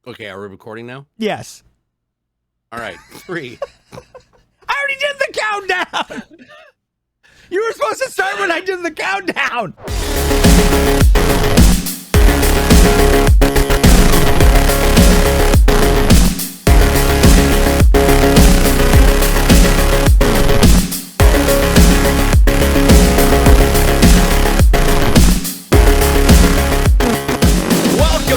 Okay, are we recording now? Yes. All right, 3. I already did the countdown. You were supposed to start when I did the countdown.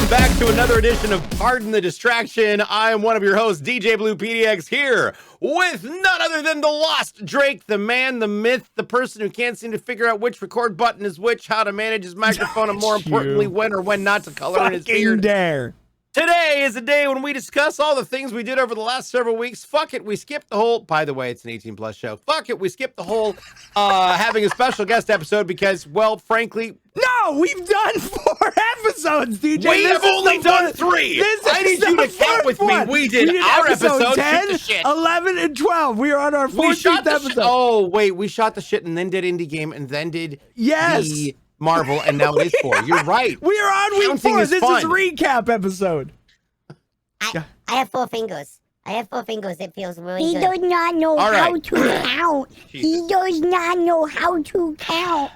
Back to another edition of Pardon the Distraction. I am one of your hosts, DJBluePDX, here with none other than the lost Drake, the man, the myth, the person who can't seem to figure out which record button is which, how to manage his microphone, and more importantly, when or when not to color in his beard. Dare. Today is a day when we discuss all the things we did over the last several weeks. Fuck it, we skipped the whole, by the way, it's an 18+ show. Fuck it, we skipped the whole having a special guest episode because, well, frankly... No, we've done 4 episodes, DJ. We have only done 3. I need you to count with me. We did our episode 10, 11, and 12. We are on our 14th episode. Oh, wait, we shot the shit and then did Indie Game and then did the Marvel, and now it is 4. You're right. We are on week 4. This is recap episode. I have 4 fingers. It feels really He good. does not know how to count. He does not know how to count.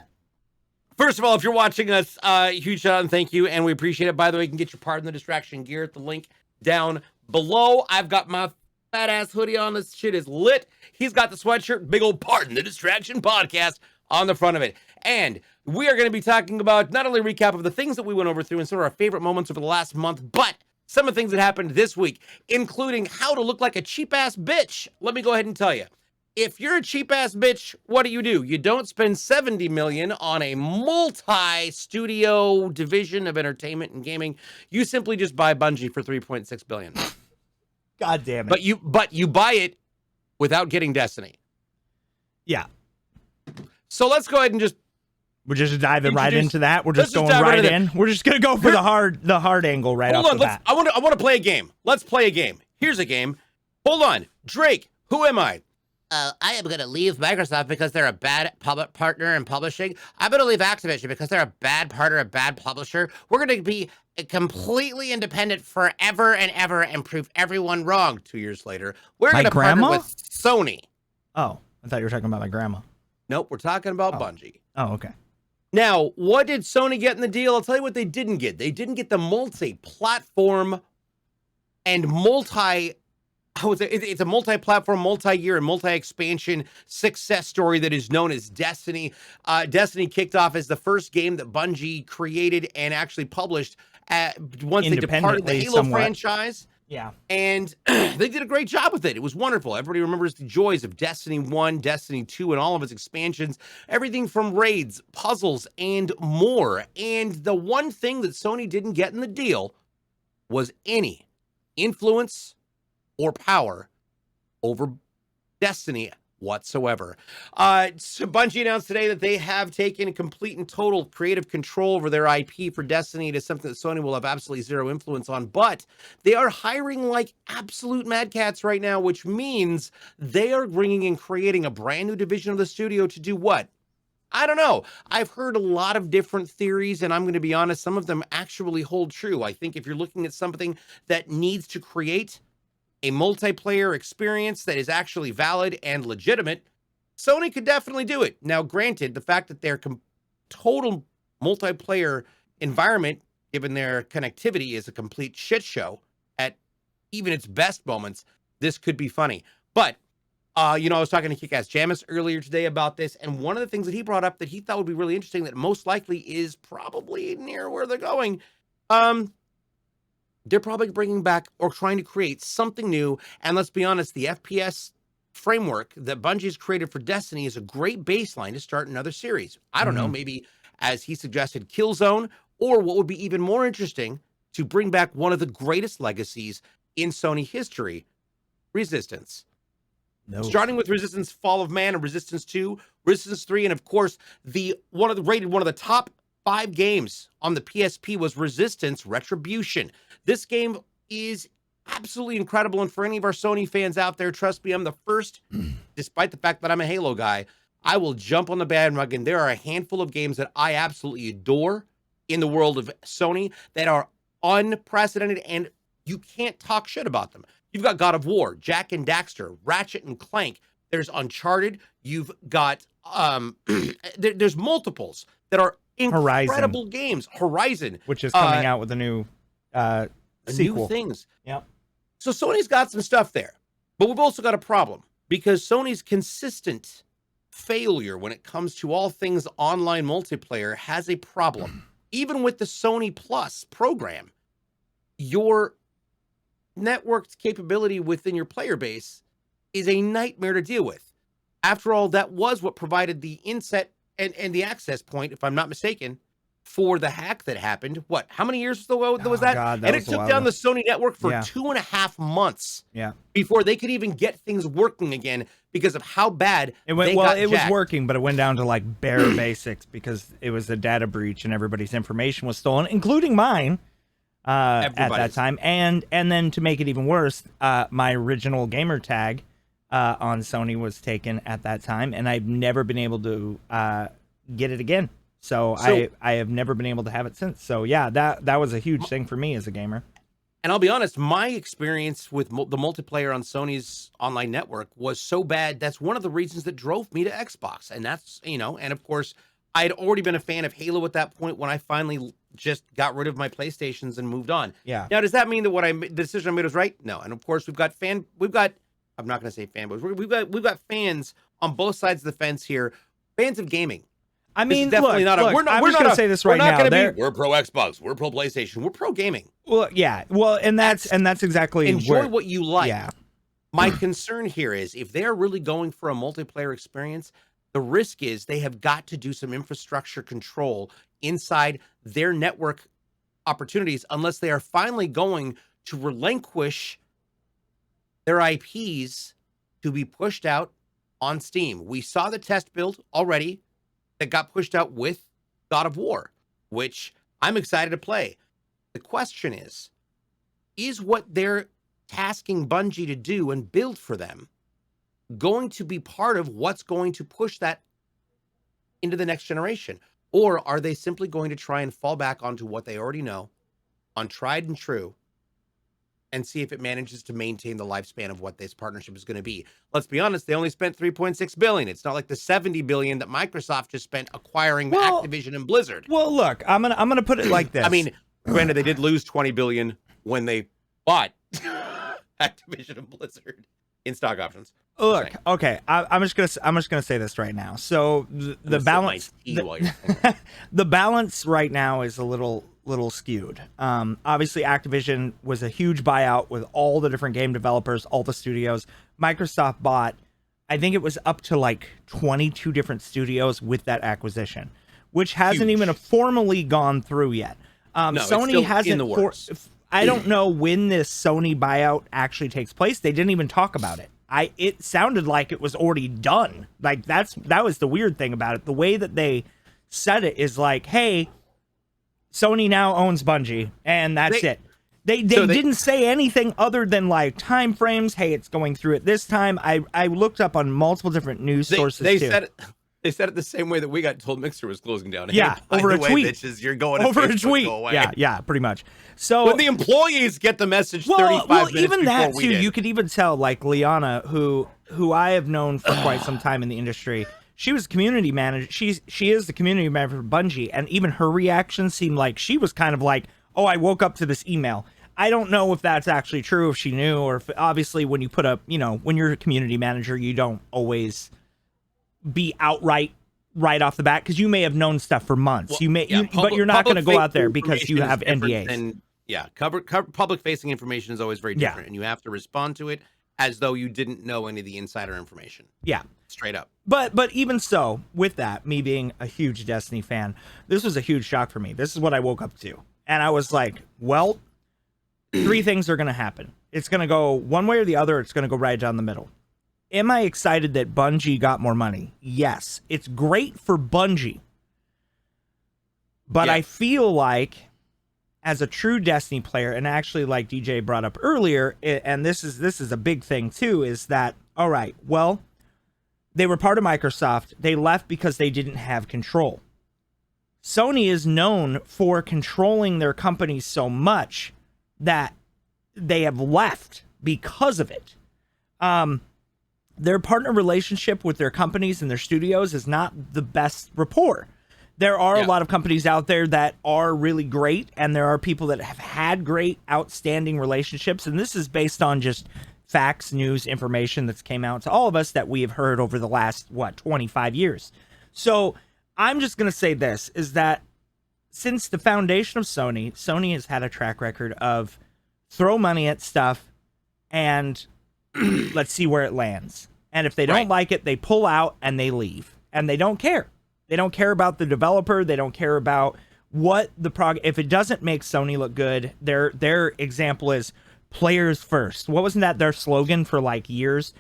First of all, if you're watching us, huge shout out and thank you, and we appreciate it. By the way, you can get your Pardon the Distraction gear at the link down below. I've got my fat ass hoodie on. This shit is lit. He's got the sweatshirt, big old Pardon the Distraction podcast on the front of it. And we are going to be talking about not only a recap of the things that we went over through and some of our favorite moments over the last month, but some of the things that happened this week, including how to look like a cheap ass bitch. Let me go ahead and tell you. If you're a cheap-ass bitch, what do? You don't spend $70 million on a multi-studio division of entertainment and gaming. You simply just buy Bungie for $3.6 billion. God damn it. But you buy it without getting Destiny. Yeah. So let's go ahead and just... We're just diving right into that. We're just going right in. We're just going to go for the hard angle right off the bat. I want to play a game. Let's play a game. Here's a game. Hold on. Drake, who am I? I am going to leave Microsoft because they're a bad partner in publishing. I'm going to leave Activision because they're a bad partner, a bad publisher. We're going to be completely independent forever and ever and prove everyone wrong. 2 years later, we're going to partner with Sony. Oh, I thought you were talking about my grandma. Nope, we're talking about Bungie. Oh, okay. Now, what did Sony get in the deal? I'll tell you what they didn't get. They didn't get the multi-platform and it's a multi-platform, multi-year, and multi-expansion success story that is known as Destiny. Destiny kicked off as the first game that Bungie created and actually published once they departed the Halo franchise. Yeah. And they did a great job with it. It was wonderful. Everybody remembers the joys of Destiny 1, Destiny 2, and all of its expansions. Everything from raids, puzzles, and more. And the one thing that Sony didn't get in the deal was any influence or power over Destiny whatsoever. So Bungie announced today that they have taken complete and total creative control over their IP for Destiny. It is something that Sony will have absolutely zero influence on, but they are hiring like absolute mad cats right now, which means they are bringing and creating a brand new division of the studio to do what? I don't know. I've heard a lot of different theories, and I'm going to be honest, some of them actually hold true. I think if you're looking at something that needs to create a multiplayer experience that is actually valid and legitimate, Sony could definitely do it. Now, granted, the fact that their total multiplayer environment, given their connectivity, is a complete shit show at even its best moments, this could be funny. But, I was talking to Kick-Ass Jamis earlier today about this, and one of the things that he brought up that he thought would be really interesting that most likely is probably near where they're going, they're probably bringing back or trying to create something new. And let's be honest, the FPS framework that Bungie's created for Destiny is a great baseline to start another series. I don't know, maybe as he suggested, Killzone, or what would be even more interesting, to bring back one of the greatest legacies in Sony history, Resistance. No. Starting with Resistance Fall of Man and Resistance 2, Resistance 3, and of course, one of the top 5 games on the PSP was Resistance Retribution. This game is absolutely incredible, and for any of our Sony fans out there, trust me, I'm the first, despite the fact that I'm a Halo guy, I will jump on the bandwagon. There are a handful of games that I absolutely adore in the world of Sony that are unprecedented and you can't talk shit about them. You've got God of War, Jack and Daxter, Ratchet and Clank. There's Uncharted. You've got there's multiples that are incredible games. Horizon, which is coming out with a new sequel. New things. Yep. So Sony's got some stuff there, but we've also got a problem because Sony's consistent failure when it comes to all things online multiplayer has a problem. Even with the Sony Plus program, your networked capability within your player base is a nightmare to deal with. After all, that was what provided the inset and the access point, if I'm not mistaken, for the hack that happened. What? How many years ago was that? God, and it took down the Sony network for 2.5 months. Yeah. Before they could even get things working again because of how bad it went. They well, got it jacked. was working, but it went down to like bare basics because it was a data breach and everybody's information was stolen, including mine. At that time, and then to make it even worse, my original gamer tag on Sony was taken at that time, and I've never been able to get it again. So I have never been able to have it since. So yeah, that was a huge thing for me as a gamer. And I'll be honest, my experience with the multiplayer on Sony's online network was so bad. That's one of the reasons that drove me to Xbox. And that's, and of course, I had already been a fan of Halo at that point when I finally just got rid of my PlayStations and moved on. Yeah. Now, does that mean that the decision I made was right? No. And of course, I'm not going to say fanboys. We've got fans on both sides of the fence here, fans of gaming. I mean, definitely look, we're not I'm just going to say this right now. We're pro Xbox, we're pro PlayStation, we're pro gaming. Well, yeah. Well, and that's exactly enjoy what you like. Yeah. My concern here is if they're really going for a multiplayer experience, the risk is they have got to do some infrastructure control inside their network opportunities unless they are finally going to relinquish their IPs to be pushed out on Steam. We saw the test build already that got pushed out with God of War, which I'm excited to play. The question is what they're tasking Bungie to do and build for them going to be part of what's going to push that into the next generation? Or are they simply going to try and fall back onto what they already know, on tried and true, and see if it manages to maintain the lifespan of what this partnership is going to be? Let's be honest, they only spent $3.6 billion. It's not like the $70 billion that Microsoft just spent acquiring Activision and Blizzard. Well, look, I'm gonna put it like this. I mean, granted, they did lose $20 billion when they bought Activision and Blizzard in stock options. Look, okay, I'm just gonna say this right now. So the balance, the balance right now is a little skewed. Obviously, Activision was a huge buyout with all the different game developers, all the studios. Microsoft bought, I think it was up to like 22 different studios with that acquisition, which hasn't even formally gone through yet. Sony hasn't. In the works. I don't know when this Sony buyout actually takes place. They didn't even talk about it. It sounded like it was already done. Like that was the weird thing about it. The way that they said it is like, hey, Sony now owns Bungie, and that's it. They didn't say anything other than like time frames. Hey, it's going through at this time. I looked up on multiple different news sources. They said it the same way that we got told Mixer was closing down. Yeah, over a tweet. Bitches, you're going over Facebook, a tweet. Go away. Yeah, pretty much. So when the employees get the message 35 minutes even that before too, we did. you could even tell like Liana, who I have known for quite some time in the industry. She was community manager. She is the community manager for Bungie, and even her reaction seemed like she was kind of like, "Oh, I woke up to this email." I don't know if that's actually true, if she knew, or if obviously when you put up, when you're a community manager, you don't always be outright right off the bat because you may have known stuff for months. Well, but you're not going to go out there because you have NDAs. And public-facing information is always very different, and you have to respond to it as though you didn't know any of the insider information. Yeah. Straight up. But even so, with that, me being a huge Destiny fan, this was a huge shock for me. This is what I woke up to. And I was like, well, three things are going to happen. It's going to go one way or the other. It's going to go right down the middle. Am I excited that Bungie got more money? Yes. It's great for Bungie. But I feel like, as a true Destiny player, and actually like DJ brought up earlier, and this is a big thing too, is that, all right, well, they were part of Microsoft. They left because they didn't have control. Sony is known for controlling their companies so much that they have left because of it. Their partner relationship with their companies and their studios is not the best rapport. There are a lot of companies out there that are really great, and there are people that have had great, outstanding relationships. And this is based on just facts, news, information that's came out to all of us that we have heard over the last, 25 years. So I'm just going to say this, is that since the foundation of Sony has had a track record of throw money at stuff and let's see where it lands. And if they don't like it, they pull out and they leave. And they don't care. They don't care about the developer. They don't care about what the if it doesn't make Sony look good. Their example is players first. What wasn't that their slogan for like years?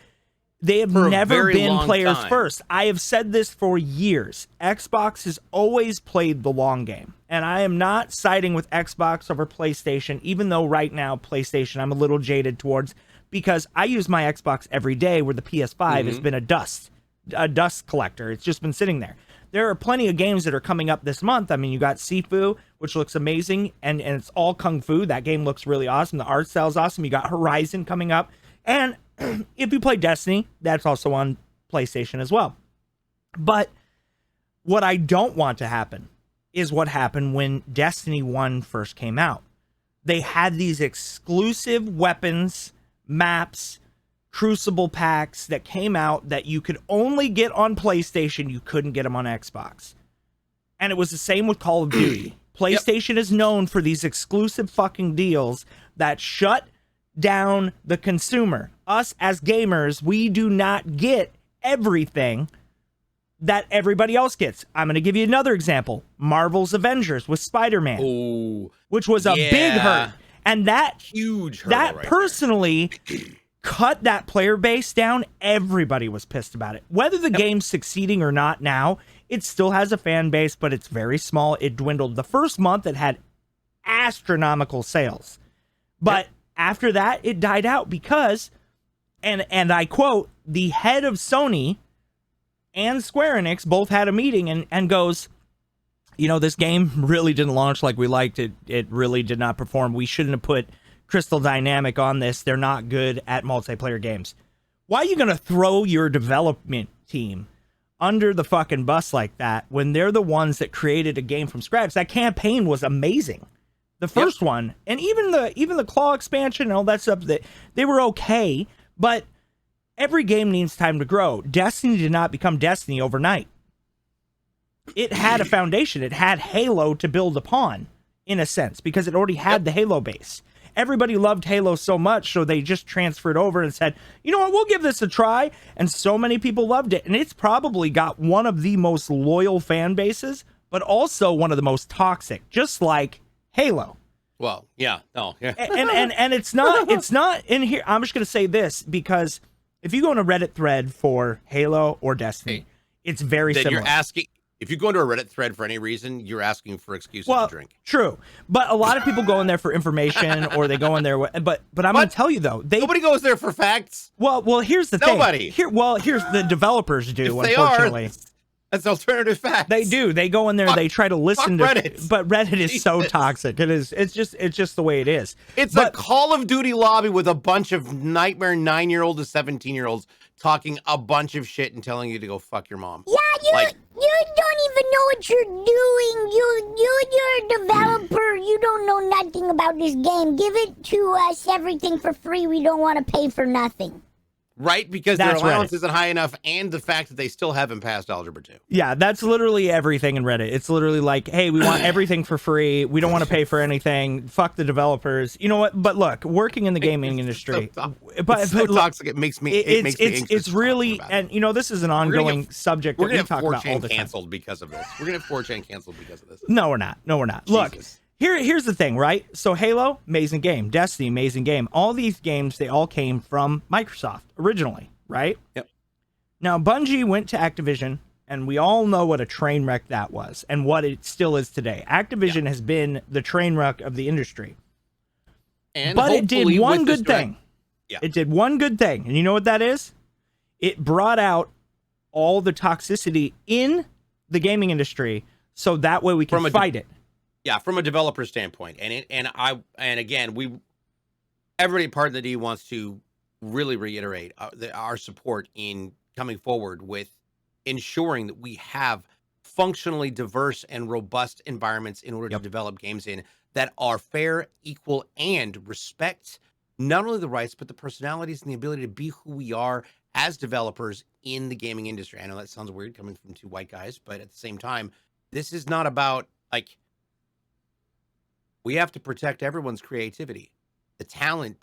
They have never been players first. I have said this for years. Xbox has always played the long game. And I am not siding with Xbox over PlayStation, even though right now PlayStation I'm a little jaded towards, because I use my Xbox every day, where the PS5 has been a dust collector. It's just been sitting there. There are plenty of games that are coming up this month. I mean, you got Sifu, which looks amazing, and it's all Kung Fu. That game looks really awesome. The art style is awesome. You got Horizon coming up. And if you play Destiny, that's also on PlayStation as well. But what I don't want to happen is what happened when Destiny 1 first came out. They had these exclusive weapons, maps, Crucible packs that came out that you could only get on PlayStation. You couldn't get them on Xbox. And it was the same with Call of Duty. PlayStation is known for these exclusive fucking deals that shut down the consumer. Us as gamers, we do not get everything that everybody else gets. I'm going to give you another example. Marvel's Avengers with Spider-Man, which was a big hurt. And that huge hurt. That personally cut that player base down. Everybody was pissed about it. Whether the game's succeeding or not now, it still has a fan base, but it's very small. It dwindled. The first month it had astronomical sales. But after that, it died out because, and I quote, the head of Sony and Square Enix both had a meeting and goes, you know, this game really didn't launch like we liked it. It really did not perform. We shouldn't have put Crystal Dynamic on this. They're not good at multiplayer games. Why are you going to throw your development team under the fucking bus like that when they're the ones that created a game from scratch? That campaign was amazing. The first one, and even the Claw expansion and all that stuff, that they were okay, but every game needs time to grow. Destiny did not become Destiny overnight. It had a foundation. It had Halo to build upon, in a sense, because it already had the Halo base. Everybody loved Halo so much, so they just transferred over and said, you know what, we'll give this a try. And so many people loved it. And it's probably got one of the most loyal fan bases, but also one of the most toxic, just like Halo. Well, yeah. Oh, yeah. And it's not in here. I'm just going to say this, because if you go in a Reddit thread for Halo or Destiny, it's very similar. You're asking, if you go into a Reddit thread for any reason, you're asking for excuses to drink. True. But a lot of people go in there for information, or they go in there, but I'm going to tell you though, nobody goes there for facts. Well, here's the thing. Nobody. Here's the developers do, if unfortunately. That's alternative facts. They do. They go in there. They try to listen to Reddit. But Reddit is so toxic. It is. It's just the way it is. It's a Call of Duty lobby with a bunch of nightmare 9-year-old to 17-year-olds talking a bunch of shit and telling you to go fuck your mom. Yeah, you don't even know what you're doing. You're a developer. You don't know nothing about this game. Give it to us, everything for free. We don't want to pay for nothing. Right, because their allowance isn't high enough, and the fact that they still haven't passed Algebra 2. Yeah, that's literally everything in Reddit. It's literally like, hey, we want everything for free. We don't want to pay for anything. Fuck the developers. You know what? But look, working in the gaming industry, it's so toxic. It makes me. It's really, and you know, this is an ongoing subject. We're gonna have 4chan canceled because of this. We're gonna have 4chan canceled because of this. No, we're not. Jesus. Look. Here's the thing, right? So Halo, amazing game. Destiny, amazing game. All these games, they all came from Microsoft originally, right? Yep. Now, Bungie went to Activision, and we all know what a train wreck that was and what it still is today. Activision has been the train wreck of the industry. But it did one good thing. Yeah. It did one good thing. And you know what that is? It brought out all the toxicity in the gaming industry, so that way we can fight it. Yeah, from a developer standpoint, and again, everybody at Pardon the D wants to really reiterate our support in coming forward with ensuring that we have functionally diverse and robust environments in order to develop games in that are fair, equal, and respect not only the rights, but the personalities and the ability to be who we are as developers in the gaming industry. I know that sounds weird coming from two white guys, but at the same time, this is not about, like, we have to protect everyone's creativity. The talent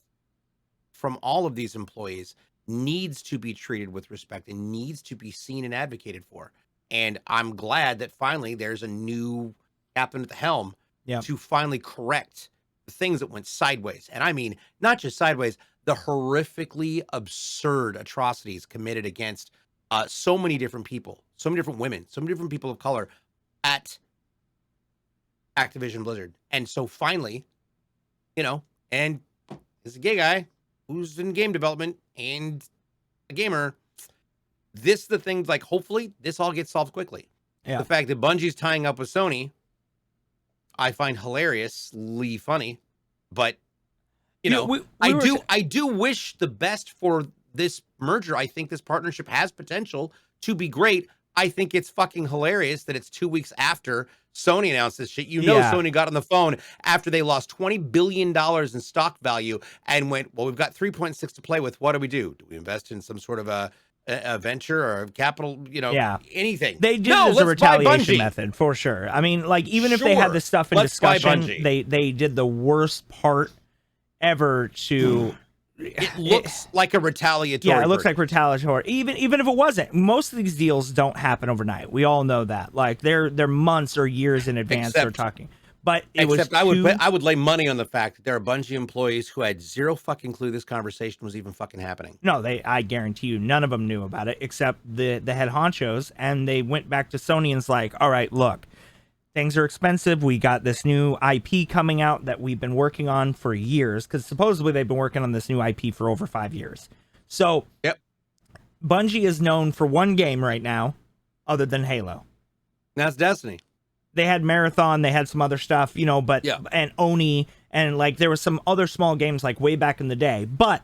from all of these employees needs to be treated with respect and needs to be seen and advocated for. And I'm glad that finally there's a new captain at the helm to finally correct the things that went sideways. And I mean, not just sideways, the horrifically absurd atrocities committed against so many different people, so many different women, so many different people of color at Activision Blizzard. And so finally, you know, and as a gay guy who's in game development and a gamer, this the things like, hopefully this all gets solved quickly. The fact that Bungie's tying up with Sony, I find hilariously funny, but you know, I do wish the best for this merger. I think this partnership has potential to be great. I think it's fucking hilarious that it's 2 weeks after Sony announced this shit. You know, Sony got on the phone after they lost $20 billion in stock value and went, well, we've got 3.6 to play with. What do? Do we invest in some sort of a venture or capital, you know, anything? They did as a retaliation method for sure. I mean, like, even if they had this stuff in discussion, they did the worst part ever to... It looks like a retaliatory. Yeah, it looks like retaliatory. Even if it wasn't, most of these deals don't happen overnight. We all know that. Like they're months or years in advance. They're talking. But I would lay money on the fact that there are Bungie employees who had zero fucking clue this conversation was even fucking happening. No, I guarantee you, none of them knew about it except the head honchos, and they went back to Sony and's like, all right, look. Things are expensive. We got this new IP coming out that we've been working on for years, because supposedly they've been working on this new IP for over 5 years. So Bungie is known for one game right now other than Halo. That's Destiny. They had Marathon. They had some other stuff, you know, but and Oni, and like there was some other small games like way back in the day. But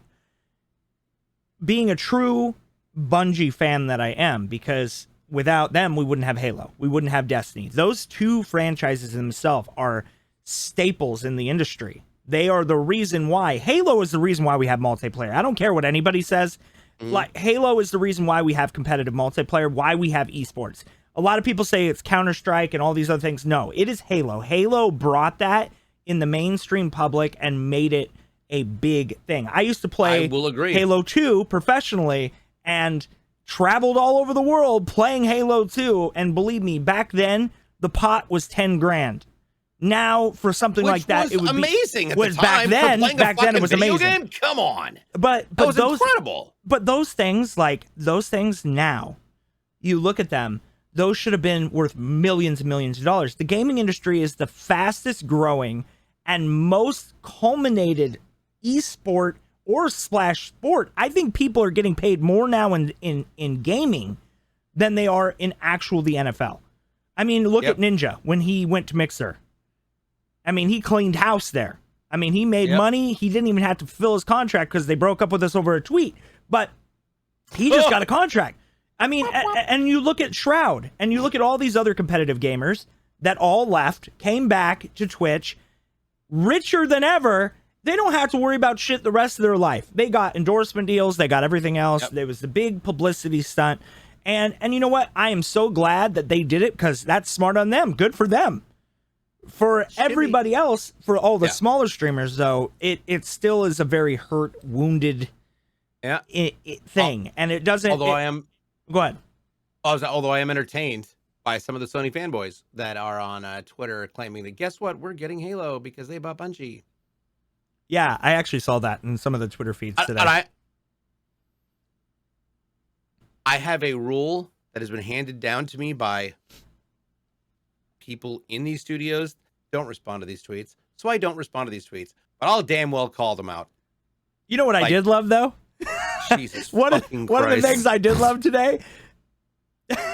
being a true Bungie fan that I am, because without them, we wouldn't have Halo. We wouldn't have Destiny. Those two franchises themselves are staples in the industry. They are the reason why. Halo is the reason why we have multiplayer. I don't care what anybody says. Like, Halo is the reason why we have competitive multiplayer, why we have esports. A lot of people say it's Counter-Strike and all these other things. No, it is Halo. Halo brought that in the mainstream public and made it a big thing. I used to play Halo 2 professionally and traveled all over the world playing Halo 2, and believe me, back then the pot was 10 grand. Now for something like that, it would amazing. At the time, back then it was amazing. Game? Come on, but those incredible. But those things, now, you look at them. Those should have been worth millions and millions of dollars. The gaming industry is the fastest growing and most culminated esport or splash sport. I think people are getting paid more now in gaming than they are in actual the NFL. I mean, look at Ninja when he went to Mixer. I mean, he cleaned house there. I mean, he made money. He didn't even have to fulfill his contract because they broke up with us over a tweet. But he just got a contract. I mean, and you look at Shroud, and you look at all these other competitive gamers that all left, came back to Twitch, richer than ever. They don't have to worry about shit the rest of their life. They got endorsement deals. They got everything else. There was the big publicity stunt. And you know what? I am so glad that they did it, because that's smart on them. Good for them. For everybody else, for all the smaller streamers, though, it still is a very hurt, wounded thing. And it doesn't... Go ahead. Although I am entertained by some of the Sony fanboys that are on Twitter claiming that, guess what? We're getting Halo because they bought Bungie. Yeah, I actually saw that in some of the Twitter feeds today. And I have a rule that has been handed down to me by people in these studios. Don't respond to these tweets. So I don't respond to these tweets. But I'll damn well call them out. You know what I did love, though? Jesus one of the things I did love today,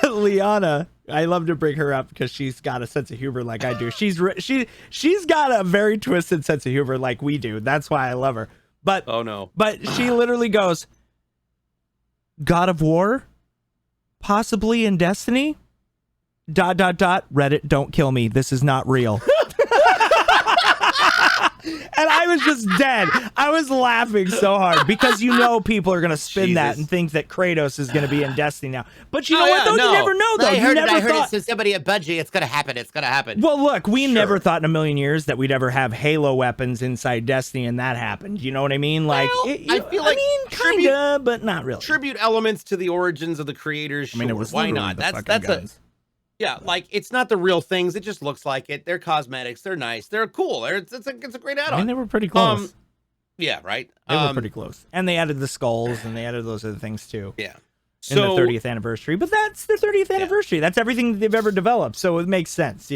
Liana, I love to bring her up because she's got a sense of humor like I do. She's got a very twisted sense of humor like we do. That's why I love her. But Oh no. But she literally goes, God of War, possibly in Destiny. ... Reddit, don't kill me. This is not real. And I was just dead. I was laughing so hard because people are going to spin that and think that Kratos is going to be in Destiny now. But you know what, though? You never know, though. I heard never it says somebody at Bungie. It's going to happen. It's going to happen. Well, look, we never thought in a million years that we'd ever have Halo weapons inside Destiny, and that happened. You know what I mean? Like, well, I feel like kinda, but not really. Tribute elements to the origins of the creators. Sure. I mean, it was why not? That's guns. Yeah, like it's not the real things. It just looks like it. They're cosmetics. They're nice. They're cool. It's a great add-on. I mean, they were pretty close. Yeah, right. They were pretty close, and they added the skulls, and they added those other things too. Yeah. In the 30th anniversary, but that's their 30th anniversary. That's everything they've ever developed, so it makes sense,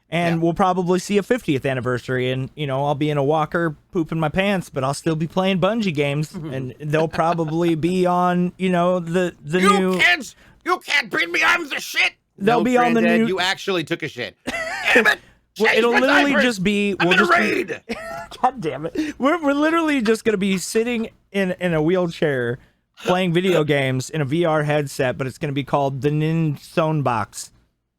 And we'll probably see a 50th anniversary, and I'll be in a walker pooping my pants, but I'll still be playing Bungie games, and they'll probably be on the new. Kids, you can't beat me. I'm the shit. They'll be on the new. You actually took a shit. Damn it. Well, it'll literally just be. I'm in a raid. God damn it. We're literally just going to be sitting in a wheelchair playing video games in a VR headset, but it's going to be called the Ninson Box.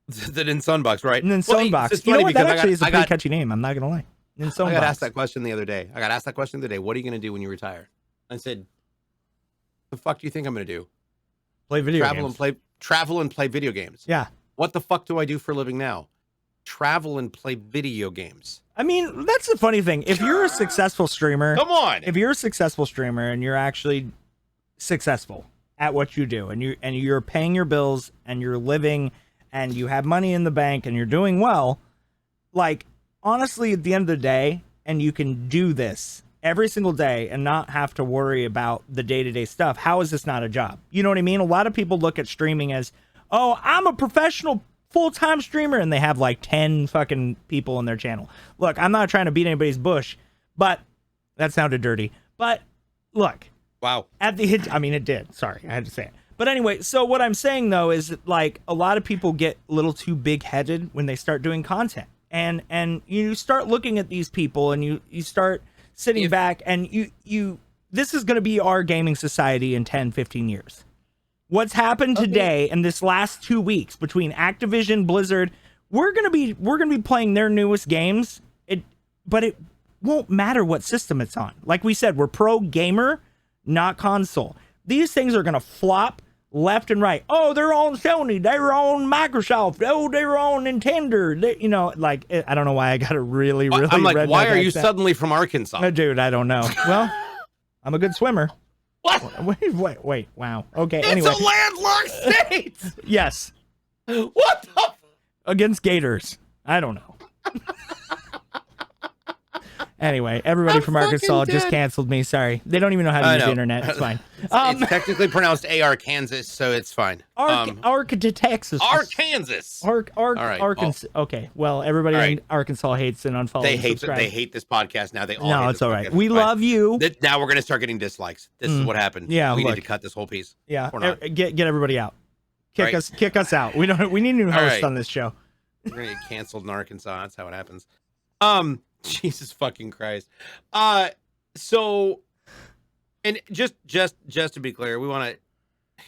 The Ninson Box, right? Ninson Box. You know what? That actually is a pretty catchy name. I'm not going to lie. Ninson Box. I got asked that question the other day. What are you going to do when you retire? I said, the fuck do you think I'm going to do? Play video games. Travel and play video games. Yeah. What the fuck do I do for a living now? Travel and play video games. I mean, that's the funny thing. If you're a successful streamer, come on. If you're a successful streamer and you're actually successful at what you do, and you're paying your bills and you're living and you have money in the bank and you're doing well, like honestly, at the end of the day, and you can do this every single day and not have to worry about the day-to-day stuff. How is this not a job? You know what I mean? A lot of people look at streaming as, oh, I'm a professional full-time streamer, and they have like 10 fucking people on their channel. Look, I'm not trying to beat anybody's bush, but that sounded dirty. But look. Wow. It did. Sorry, I had to say it. But anyway, so what I'm saying though is that, like, a lot of people get a little too big-headed when they start doing content. And you start looking at these people and you start sitting back, and you this is going to be our gaming society in 10, 15 years. What's happened today in this last 2 weeks between Activision, Blizzard, we're going to be playing their newest games. But it won't matter what system it's on. Like we said, we're pro gamer, not console. These things are going to flop left and right. Oh, they're on Sony. They're on Microsoft. Oh, they're on Nintendo. I don't know why I got a really I'm like, why are you suddenly from Arkansas? Dude, I don't know. Well, I'm a good swimmer. What? Wait. Wow. Okay, it's anyway. It's a landlocked state! Yes. What the? Against Gators. I don't know. Anyway, everybody from Arkansas just canceled me. Sorry. They don't even know how to use the internet. It's fine. It's technically pronounced Arkansas, so it's fine. Texas. Arkansas. Arkansas. Okay. Well, everybody in Arkansas hates and unfollows. They hate this podcast now. They all No, it's all right. We love you. Now we're going to start getting dislikes. This is what happened. Yeah, we need to cut this whole piece. Yeah. Get everybody out. Kick us out. We need new hosts on this show. We're going to get canceled in Arkansas. That's how it happens. Jesus fucking Christ. So, and just to be clear, we want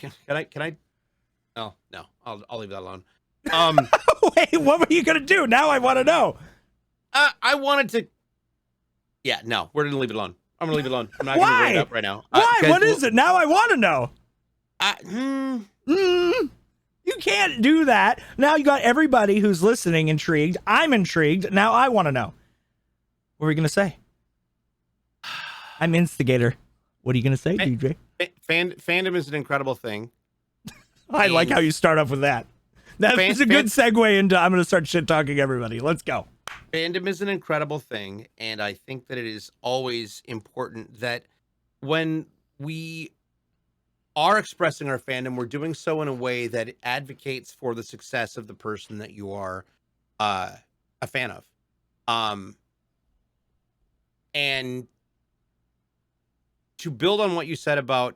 to, can I, oh, no, I'll leave that alone. Wait, what were you going to do? Now I want to know. I wanted to, yeah, no, we're going to leave it alone. I'm going to leave it alone. I'm not Why? going to bring it up right now. Why? What is it? Now I want to know. You can't do that. Now you got everybody who's listening intrigued. I'm intrigued. Now I want to know. What are we going to say? I'm Instigator. What are you going to say, DJ? Fandom is an incredible thing. I like how you start off with that. That's a good segue into I'm going to start shit-talking everybody. Let's go. Fandom is an incredible thing, and I think that it is always important that when we are expressing our fandom, we're doing so in a way that advocates for the success of the person that you are a fan of. And to build on what you said about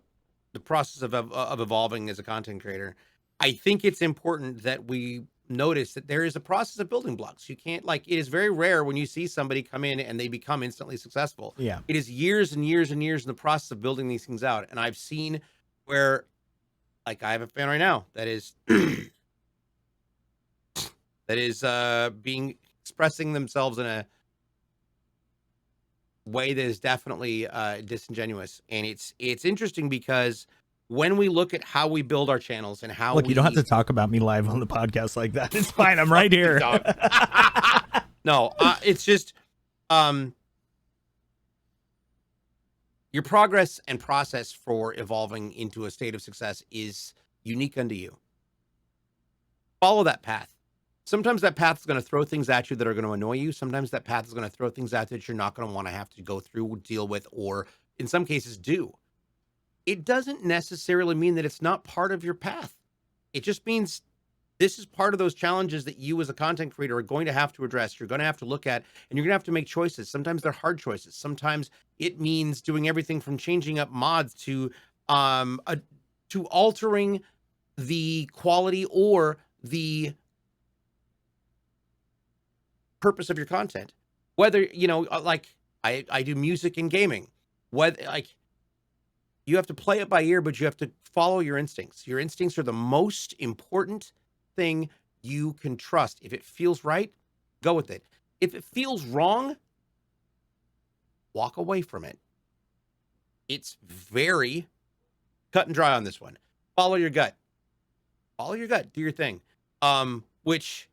the process of evolving as a content creator, I think it's important that we notice that there is a process of building blocks. You can't like it is very rare when you see somebody come in and they become instantly successful. Yeah. It is years and years and years in the process of building these things out. And I've seen where like I have a fan right now that is that is being expressing themselves in a way that is definitely disingenuous. And it's interesting because when we look at how we build our channels and how Look, you don't have to talk about me live on the podcast like that. It's fine. I'm right here. No, it's just your progress and process for evolving into a state of success is unique unto you. Follow that path. Sometimes that path is going to throw things at you that are going to annoy you. Sometimes that path is going to throw things at you that you're not going to want to have to go through, deal with, or in some cases do. It doesn't necessarily mean that it's not part of your path. It just means this is part of those challenges that you as a content creator are going to have to address. You're going to have to look at, and you're going to have to make choices. Sometimes they're hard choices. Sometimes it means doing everything from changing up mods to altering the quality or the purpose of your content. Whether, you know, like I do music and gaming, whether like you have to play it by ear, but you have to follow your instincts. Your instincts are the most important thing you can trust. If it feels right, go with it. If it feels wrong, walk away from it. It's very cut and dry on this one. Follow your gut. Follow your gut. Do your thing. Which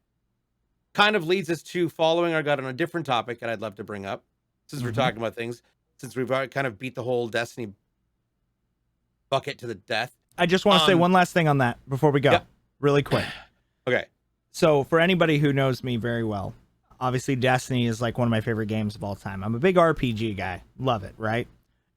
kind of leads us to following our gut on a different topic that I'd love to bring up, since we're talking about things, since we've already kind of beat the whole Destiny bucket to the death. I just want to say one last thing on that before we go, really quick. Okay. So for anybody who knows me very well, obviously Destiny is like one of my favorite games of all time. I'm a big RPG guy. Love it, right?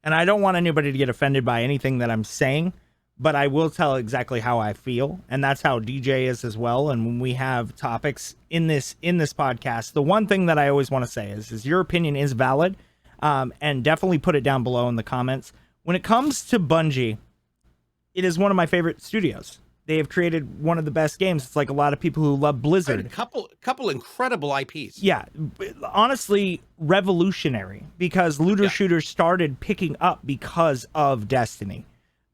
And I don't want anybody to get offended by anything that I'm saying, but I will tell exactly how I feel, and that's how DJ is as well. And when we have topics in this podcast, the one thing that I always want to say is your opinion is valid, and definitely put it down below in the comments. When it comes to Bungie, it is one of my favorite studios. They have created one of the best games. It's like a lot of people who love Blizzard. A couple incredible IPs. Yeah, honestly, revolutionary, because looter shooters started picking up because of Destiny.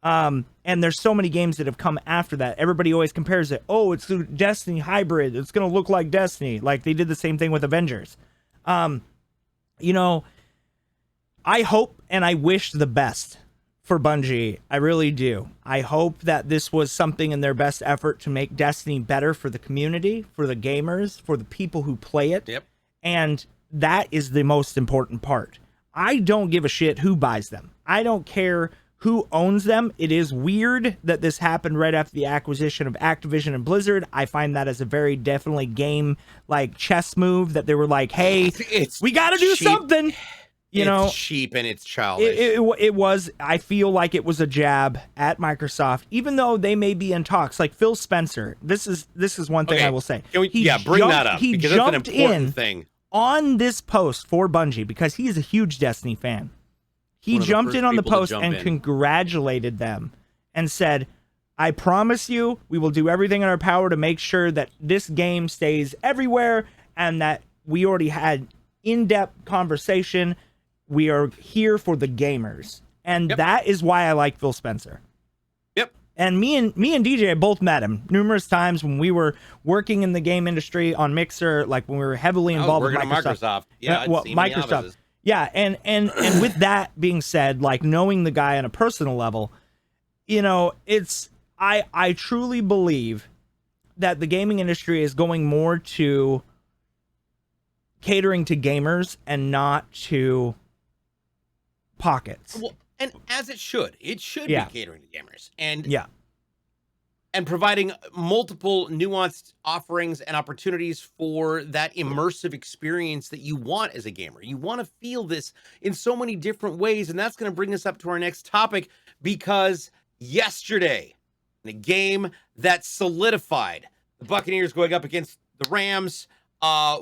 And there's so many games that have come after that. Everybody always compares it. Oh, it's the Destiny hybrid. It's going to look like Destiny. Like they did the same thing with Avengers. You know, I hope and I wish the best for Bungie. I really do. I hope that this was something in their best effort to make Destiny better for the community, for the gamers, for the people who play it. Yep. And that is the most important part. I don't give a shit who buys them. I don't care who owns them. It is weird that this happened right after the acquisition of Activision and Blizzard. I find that as a very definitely game like chess move, that they were like, hey, we got to do something. You know, it's cheap and it's childish. It was. I feel like it was a jab at Microsoft, even though they may be in talks. Like Phil Spencer. This is one thing I will say. Can we, bring that up, he because that's an jumped important thing on this post for Bungie because he is a huge Destiny fan. He jumped in on the post and congratulated them and said, I promise you, we will do everything in our power to make sure that this game stays everywhere, and that we already had in-depth conversation. We are here for the gamers. And that is why I like Phil Spencer. Yep. And me and DJ both met him numerous times when we were working in the game industry on Mixer, like when we were heavily involved with Microsoft. Yeah, Microsoft. Yeah, and with that being said, like knowing the guy on a personal level, you know, it's I truly believe that the gaming industry is going more to catering to gamers and not to pockets. Well, and as it should be catering to gamers, and providing multiple nuanced offerings and opportunities for that immersive experience that you want as a gamer. You want to feel this in so many different ways, and that's going to bring us up to our next topic, because yesterday, in a game that solidified the Buccaneers going up against the Rams,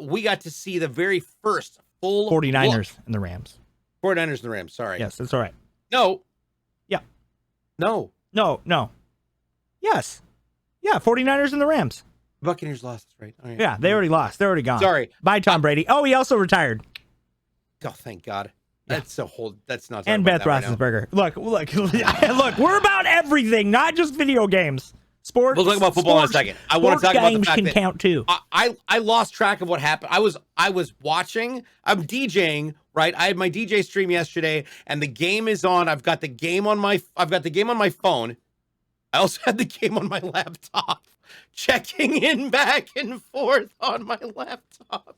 we got to see the very first full 49ers and the Rams. 49ers and the Rams, sorry. Yes, that's all right. No. Yeah. No. No. Yes. Yeah, 49ers and the Rams. Buccaneers lost, right? Oh, Yeah, they already lost. They're already gone. Sorry. Bye, Tom Brady. Oh, he also retired. Oh, thank God. Yeah. That's not. And Beth Roethlisberger. Look. Look. We're about everything, not just video games. Sports. We'll talk about football in a second. I want to talk about the fact can that count too. I lost track of what happened. I was watching. I'm DJing. Right. I had my DJ stream yesterday, and the game is on. I've got the game on my phone. I also had the game on my laptop, checking in back and forth on my laptop.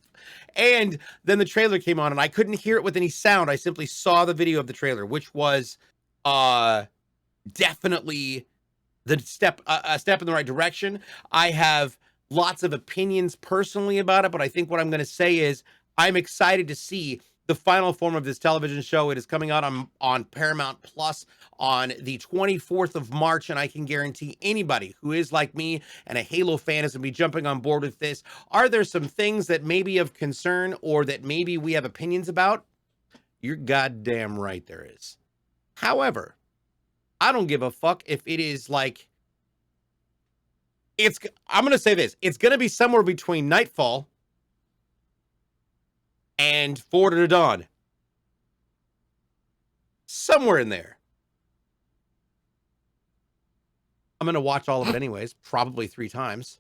And then the trailer came on, and I couldn't hear it with any sound. I simply saw the video of the trailer, which was definitely a step in the right direction. I have lots of opinions personally about it, but I think what I'm going to say is I'm excited to see the final form of this television show. It is coming out on Paramount Plus on the 24th of March, and I can guarantee anybody who is like me and a Halo fan is going to be jumping on board with this. Are there some things that may be of concern or that maybe we have opinions about? You're goddamn right there is. However, I don't give a fuck if it is like... I'm going to say this. It's going to be somewhere between Nightfall and Forward to Dawn. Somewhere in there. I'm going to watch all of it anyways, probably 3 times.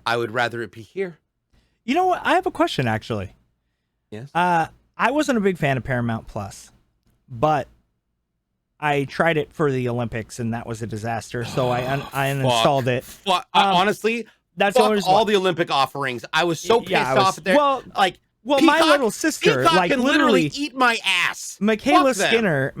I would rather it be here. You know what? I have a question, actually. Yes? I wasn't a big fan of Paramount Plus, but I tried it for the Olympics, and that was a disaster, so I uninstalled it. Honestly, that's all the Olympic offerings. I was so pissed off at there. Well, Peacock, my little sister, Peacock like can literally eat my ass. Michaela Skinner,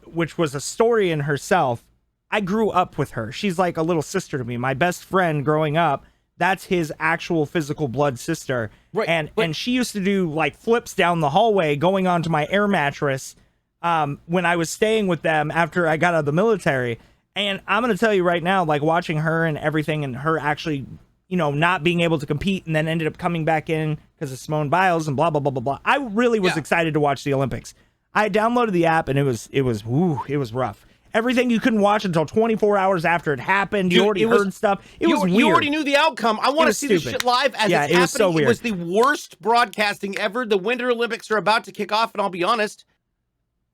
which was a story in herself. I grew up with her. She's like a little sister to me. My best friend growing up, that's his actual physical blood sister. Right, and she used to do like flips down the hallway going onto my air mattress when I was staying with them after I got out of the military. And I'm going to tell you right now, like watching her and everything and her actually, not being able to compete and then ended up coming back in because of Simone Biles and blah, blah, blah, blah, blah. I really was excited to watch the Olympics. I downloaded the app and it was rough. Everything you couldn't watch until 24 hours after it happened. You already heard stuff. It was weird. You already knew the outcome. I want to see this shit live as it's happening. Was so weird. It was the worst broadcasting ever. The Winter Olympics are about to kick off, and I'll be honest,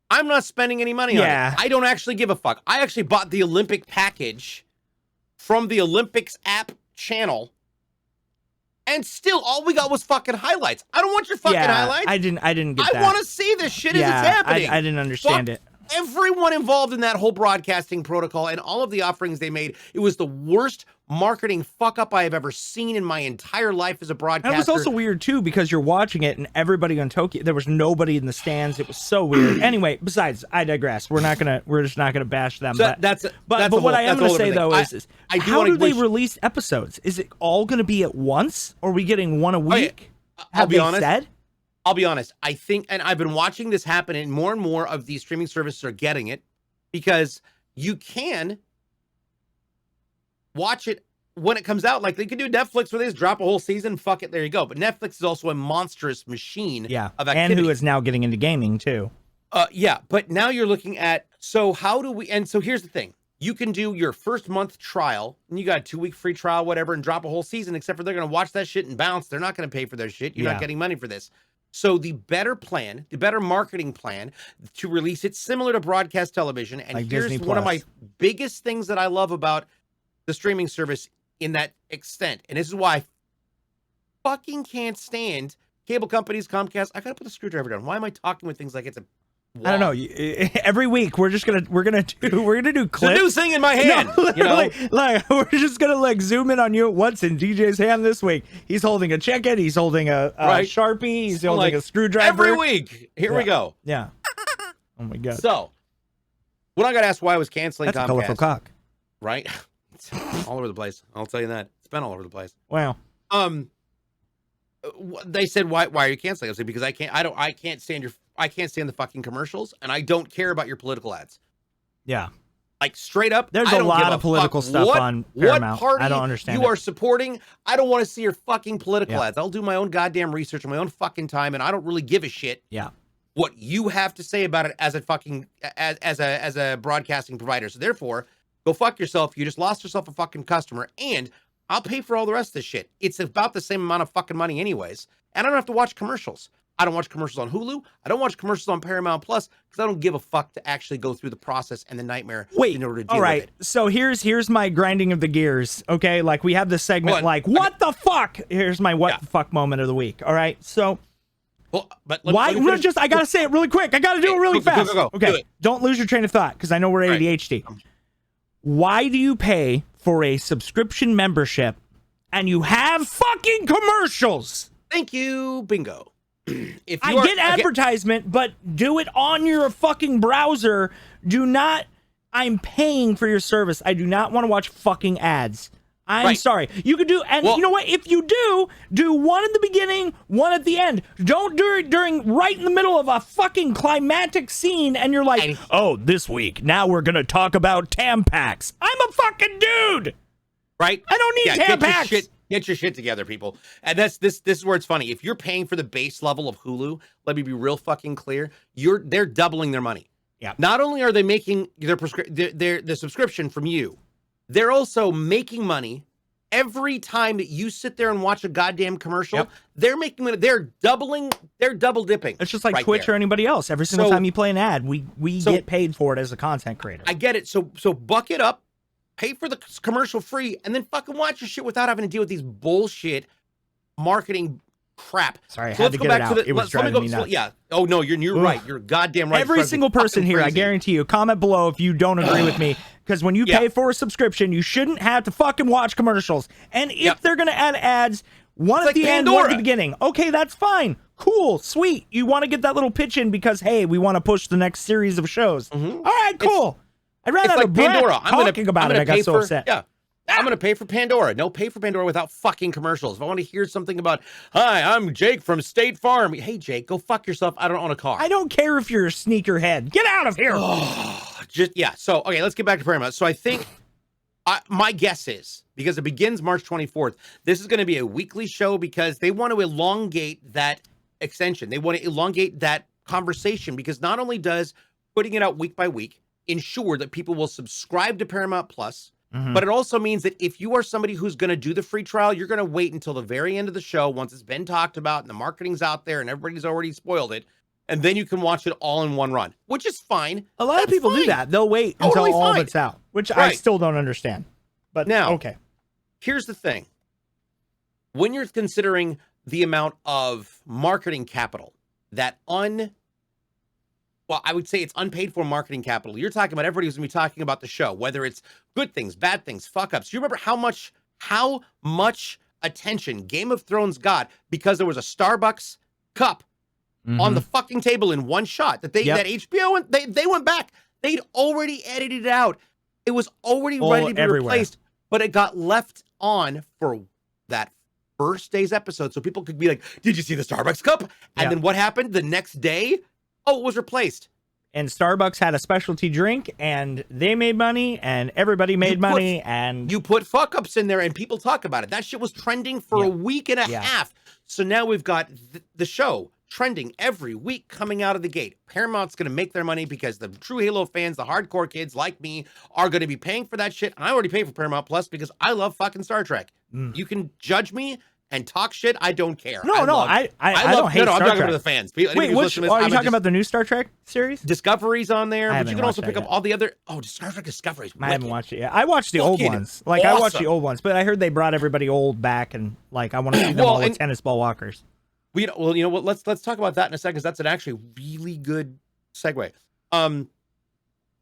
I'm not spending any money on it. I don't actually give a fuck. I actually bought the Olympic package from the Olympics app channel, and still all we got was fucking highlights. I don't want your fucking highlights. I didn't get that. I want to see this shit as it's happening. I didn't understand it. Everyone involved in that whole broadcasting protocol and all of the offerings they made, it was the worst marketing fuck up I have ever seen in my entire life as a broadcaster. And it was also weird too because you're watching it and everybody on Tokyo, there was nobody in the stands. It was so weird. Anyway, besides, I digress. We're just not gonna bash them. So but what I am gonna say though is how do they release episodes? Is it all gonna be at once? Or are we getting one a week? I'll be honest. I think, and I've been watching this happen, and more of these streaming services are getting it because you can watch it when it comes out. Like they could do Netflix where they just drop a whole season. Fuck it, there you go. But Netflix is also a monstrous machine of activity. And who is now getting into gaming too. But now you're looking at, so how do we, and so here's the thing. You can do your first month trial, and you got a 2-week free trial, whatever, and drop a whole season, except for they're going to watch that shit and bounce. They're not going to pay for their shit. You're not getting money for this. So the better plan, the better marketing plan to release it similar to broadcast television. And like here's one of my biggest things that I love about the streaming service in that extent. And this is why I fucking can't stand cable companies, Comcast. I got to put the screwdriver down. Why am I talking with things like it's a wall? I don't know. Every week we're gonna do clips. The new thing in my hand. No, like we're just gonna zoom in on you at once in DJ's hand this week. He's holding a check-in. He's holding a Sharpie. He's holding a screwdriver. Every week. Here we go. Yeah. Oh my god. So when I got asked why I was canceling That's Comcast, a colorful cock. Right? It's all over the place. I'll tell you that. It's been all over the place. Wow. They said, why are you canceling? I said, because I can't stand the fucking commercials, and I don't care about your political ads. Yeah. Like straight up, there's a lot of political stuff on Paramount. What party I don't understand you are supporting? I don't want to see your fucking political ads. I'll do my own goddamn research on my own fucking time, and I don't really give a shit. Yeah. What you have to say about it as a fucking as a broadcasting provider. So therefore, go fuck yourself. You just lost yourself a fucking customer, and I'll pay for all the rest of this shit. It's about the same amount of fucking money anyways, and I don't have to watch commercials. I don't watch commercials on Hulu. I don't watch commercials on Paramount Plus because I don't give a fuck to actually go through the process and the nightmare in order to deal with it. So here's my grinding of the gears. Okay, like we have this segment what the fuck? Here's my what the fuck moment of the week. All right, so. Well, but I gotta say it really quick. I gotta do it really fast. Go. Okay, don't lose your train of thought because I know we're ADHD. Why do you pay for a subscription membership and you have fucking commercials? Thank you, bingo. I get advertisement, but do it on your fucking browser. I'm paying for your service. I do not want to watch fucking ads. I'm sorry. You could do, and you know what? If you do one at the beginning, one at the end. Don't do it during right in the middle of a fucking climactic scene, and you're like, oh, this week, now we're going to talk about Tampax. I'm a fucking dude. Right? I don't need Tampax. Get your shit together, people. And this is where it's funny. If you're paying for the base level of Hulu, let me be real fucking clear. They're doubling their money. Yeah. Not only are they making their subscription from you, they're also making money every time that you sit there and watch a goddamn commercial. Yep. They're making money. They're double dipping. It's just like Twitch or anybody else. Every single time you play an ad, we get paid for it as a content creator. I get it. So buck it up. Pay for the commercial free, and then fucking watch your shit without having to deal with these bullshit marketing crap. Sorry, I had to get it out. It was driving me nuts. Yeah. Oh, no, you're right. You're goddamn right. Every single person here, I guarantee you, comment below if you don't agree with me, because when you pay for a subscription, you shouldn't have to fucking watch commercials. And if they're going to add ads, one at the end, one at the beginning. Okay, that's fine. Cool, sweet. You want to get that little pitch in because, hey, we want to push the next series of shows. Mm-hmm. All right, cool. I ran out of breath talking about it. I got so upset. Yeah. I'm going to pay for Pandora. No, pay for Pandora without fucking commercials. If I want to hear something about, hi, I'm Jake from State Farm. Hey, Jake, go fuck yourself. I don't own a car. I don't care if you're a sneakerhead. Get out of here. So, okay, let's get back to Paramount. So I think my guess is, because it begins March 24th, this is going to be a weekly show because they want to elongate that extension. They want to elongate that conversation because not only does putting it out week by week ensure that people will subscribe to Paramount Plus, but it also means that if you are somebody who's going to do the free trial, you're going to wait until the very end of the show once it's been talked about and the marketing's out there and everybody's already spoiled it, and then you can watch it all in one run, which is fine. A lot of people do that. They'll wait until all of it's out, which I still don't understand. But now, okay. Here's the thing. When you're considering the amount of marketing capital that I would say it's unpaid for marketing capital. You're talking about everybody who's going to be talking about the show, whether it's good things, bad things, fuck ups. You remember how much attention Game of Thrones got because there was a Starbucks cup on the fucking table in one shot that that HBO they went back. They'd already edited it out. It was already ready to be replaced, but it got left on for that first day's episode so people could be like, "Did you see the Starbucks cup?" And then what happened the next day? Oh, it was replaced. And Starbucks had a specialty drink, and they made money, and everybody made money, and... You put fuck-ups in there, and people talk about it. That shit was trending for a week and a half. So now we've got the show trending every week coming out of the gate. Paramount's going to make their money because the true Halo fans, the hardcore kids like me, are going to be paying for that shit. And I already pay for Paramount Plus because I love fucking Star Trek. You can judge me and talk shit. I don't care. I don't hate Star Trek. I'm talking about the fans. Wait, are you talking about the new Star Trek series? Discovery's on there, but you can also pick up all the other. Oh, Star Trek Discovery's I haven't watched it yet. I watched the old ones. I watched the old ones, but I heard they brought everybody old back, and I want to see them all with tennis ball walkers. You know what? Let's talk about that in a second, because that's an actually really good segue.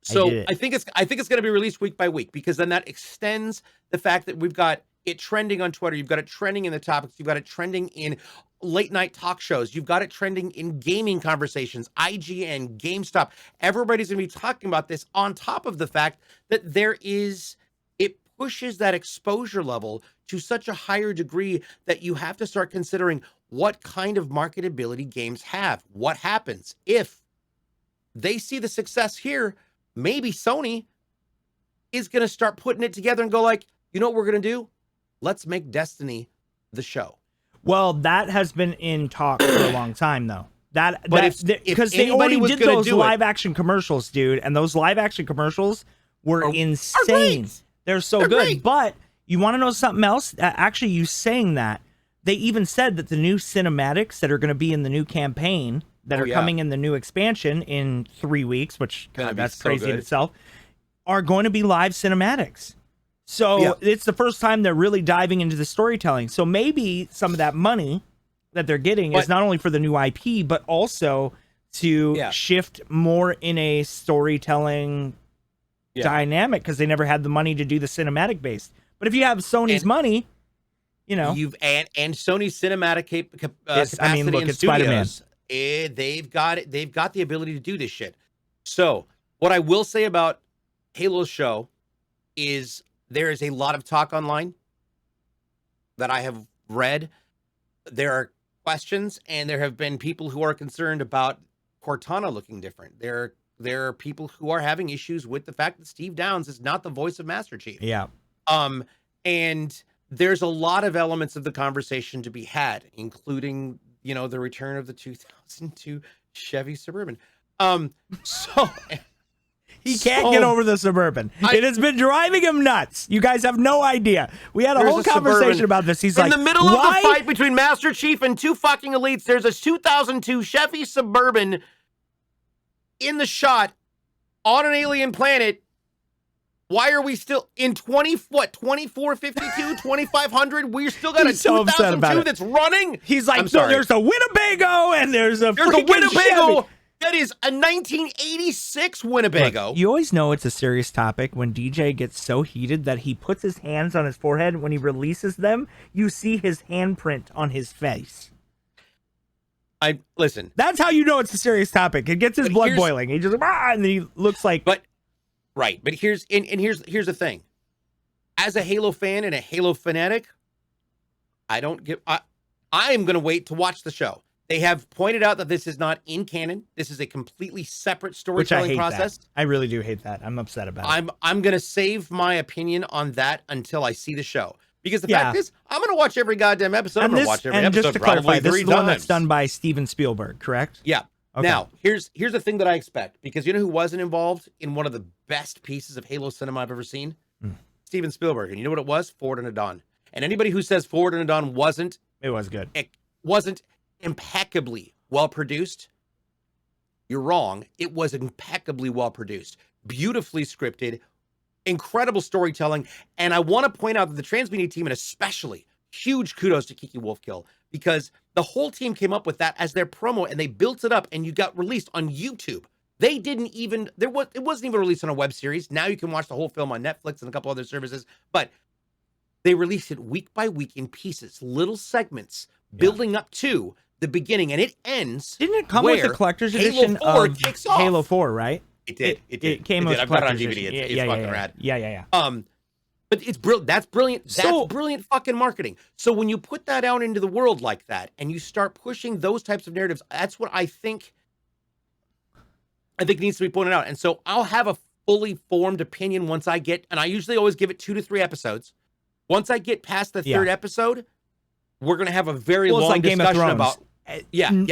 So I think it's going to be released week by week, because then that extends the fact that we've got it trending on Twitter. You've got it trending in the topics. You've got it trending in late night talk shows. You've got it trending in gaming conversations, IGN, GameStop. Everybody's going to be talking about this, on top of the fact that it pushes that exposure level to such a higher degree that you have to start considering what kind of marketability games have. What happens if they see the success here? Maybe Sony is going to start putting it together and go like, you know what we're going to do? Let's make Destiny the show. Well, that has been in talk for a long time, though. Because they already did those live action commercials, dude, and those live action commercials were insane. They're so good. Great. But you want to know something else? Actually, you saying that, they even said that the new cinematics that are going to be in the new campaign that are coming in the new expansion in 3 weeks, which that's so crazy in itself, are going to be live cinematics. So it's the first time they're really diving into the storytelling. So maybe some of that money that they're getting is not only for the new IP, but also to shift more in a storytelling dynamic, because they never had the money to do the cinematic based. But if you have Sony's money, you know, and Sony's cinematic capacity look in at Spider-Man. studios, they've got it. They've got the ability to do this shit. So what I will say about Halo's show is there is a lot of talk online that I have read. There are questions, and there have been people who are concerned about Cortana looking different. There are people who are having issues with the fact that Steve Downes is not the voice of Master Chief. Yeah. And there's a lot of elements of the conversation to be had, including, you know, the return of the 2002 Chevy Suburban. So he can't get over the Suburban. It has been driving him nuts. You guys have no idea. We had a whole conversation about this. He's like, in the middle of the fight between Master Chief and two fucking elites, there's a 2002 Chevy Suburban in the shot on an alien planet. Why are we still in 2452, 2500? We're still got a 2002 that's running. He's like, no, there's a Winnebago and there's a Winnebago Chevy. that is a 1986 Winnebago. Look, you always know it's a serious topic when DJ gets so heated that he puts his hands on his forehead. When he releases them, you see his handprint on his face. Listen. That's how you know it's a serious topic. It gets his blood boiling. He just and then he looks like. But here's the thing. As a Halo fan and a Halo fanatic, I am going to wait to watch the show. They have pointed out that this is not in canon. This is a completely separate storytelling process. That. I really do hate that. I'm upset about it. I'm going to save my opinion on that until I see the show. Because the fact is, I'm going to watch every goddamn episode. I'm going to watch every episode just to clarify, this is the one that's times. done by Steven Spielberg, correct? Yeah. Okay. Now, here's the thing that I expect. Because you know who wasn't involved in one of the best pieces of Halo cinema I've ever seen? Steven Spielberg. And you know what it was? Forward Unto Dawn. And anybody who says Forward Unto Dawn wasn't... It was good. It wasn't impeccably well produced, you're wrong. It was impeccably well produced, beautifully scripted, incredible storytelling. And I want to point out that the Transmedia team, and especially huge kudos to Kiki Wolfkill, because the whole team came up with that as their promo and they built it up and you got released on YouTube. They didn't even, it wasn't even released on a web series. Now you can watch the whole film on Netflix and a couple other services, but they released it week by week in pieces, little segments, building up to the beginning, and it ends. Didn't it come with the collector's edition of Halo 4, right? It did. It came with I've got it on DVD. It's fucking rad. Yeah. But it's brilliant. That's brilliant. That's brilliant fucking marketing. So when you put that out into the world like that, and you start pushing those types of narratives, that's what I think needs to be pointed out. And so I'll have a fully formed opinion once I get, and I usually always give it 2 to 3 episodes. Once I get past the third episode, we're going to have a very long discussion about.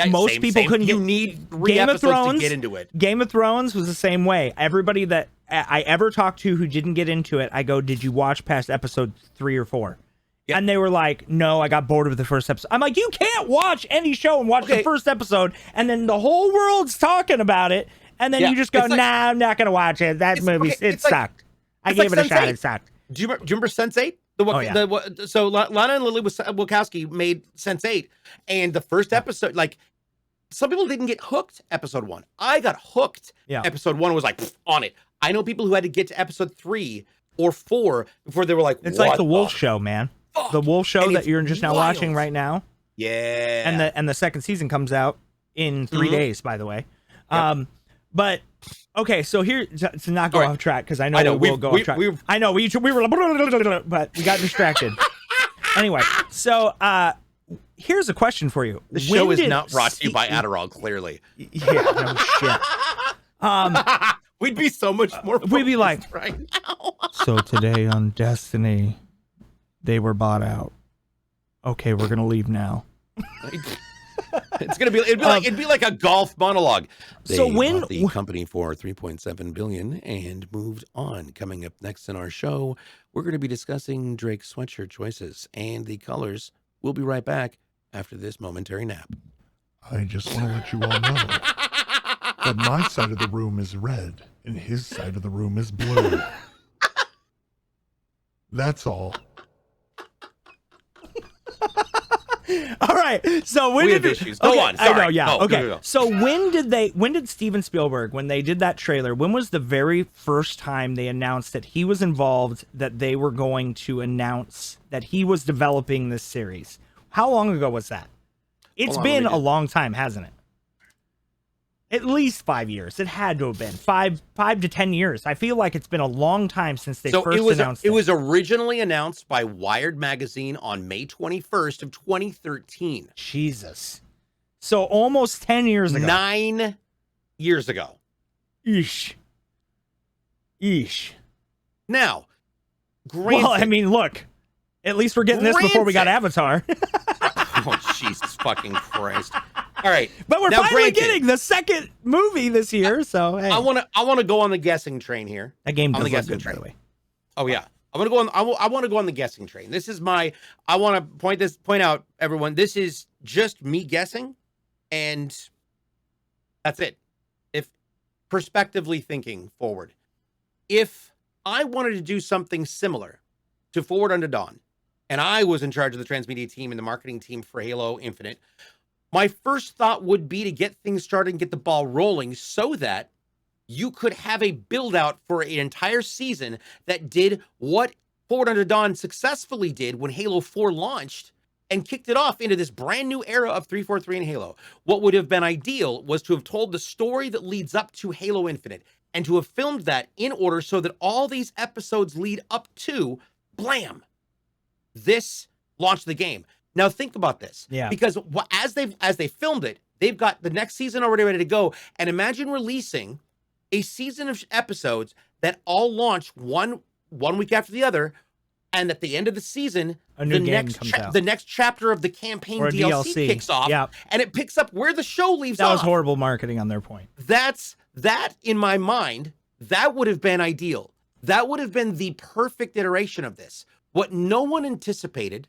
Most people couldn't. You need 3 episodes to get into it. Game of Thrones was the same way. Everybody that I ever talked to who didn't get into it, I go, "Did you watch past episode 3 or 4?" Yep. And they were like, "No, I got bored with the first episode." I'm like, "You can't watch any show and watch the first episode, and then the whole world's talking about it, and then you just go, nah, I'm not gonna watch it. That movie, it sucked. I gave it a shot. It sucked." Do you remember Sense8? So Lana and Lily Wachowski made Sense8, and the first episode, like, some people didn't get hooked episode 1. I got hooked episode 1 and was like on it. I know people who had to get to episode 3 or 4 before they were like, it's like the Wolf Show, man. The Wolf Show that you're just now watching right now. Yeah. And the second season comes out in 3 days, by the way. But okay, so here to not go off track, because I know we will go off track. I know we were, but we got distracted. Anyway, so here's a question for you. The show is not brought to you by Adderall, clearly. Yeah, no shit. We'd be so much more. We'd be like, right now. So today on Destiny, they were bought out. Okay, we're gonna leave now. It'd be like a golf monologue. So They when- bought the company for $3.7 billion and moved on. Coming up next in our show, we're going to be discussing Drake's sweatshirt choices and the colors. We'll be right back after this momentary nap. I just want to let you all know that my side of the room is red and his side of the room is blue. That's all. All right. So when We did have issues. Go on. I know. Sorry. Yeah. Go, okay. go, go. So when did Steven Spielberg, when they did that trailer, when was the very first time they announced that he was involved, that they were going to announce that he was developing this series? How long ago was that? It's Hold on, been let me a long time, hasn't it? At least 5 years. It had to have been 5 to 10 years. I feel like it's been a long time since they first announced it. It was originally announced by Wired magazine on May 21st of 2013. Jesus. So almost 10 years ago. 9 years ago. Eesh. Now, granted, Well, I mean, look. At least we're getting this before we got Granted. Avatar. oh Jesus fucking Christ! All right, But we're now, finally granted, getting the second movie this year, so hey. I want to go on the guessing train here. That game on does the look guessing good, by train. the way. Oh yeah, I want to go on. I want to go on the guessing train. This is my. I want to point out, everyone. This is just me guessing, and that's it. If prospectively thinking forward, if I wanted to do something similar to Forward Unto Dawn, and I was in charge of the Transmedia team and the marketing team for Halo Infinite, my first thought would be to get things started and get the ball rolling so that you could have a build out for an entire season that did what Forward Unto Dawn successfully did when Halo 4 launched and kicked it off into this brand new era of 343 and Halo. What would have been ideal was to have told the story that leads up to Halo Infinite and to have filmed that in order so that all these episodes lead up to blam. This launched the game. Now think about this. Yeah. Because as they filmed it, they've got the next season already ready to go. And imagine releasing a season of episodes that all launch one week after the other, and at the end of the season, A new game comes out. the next chapter of the campaign Or a DLC DLC. kicks off, Yeah. and it picks up where the show leaves That off. was horrible marketing on their point. That in my mind, that would have been ideal. That would have been the perfect iteration of this. What no one anticipated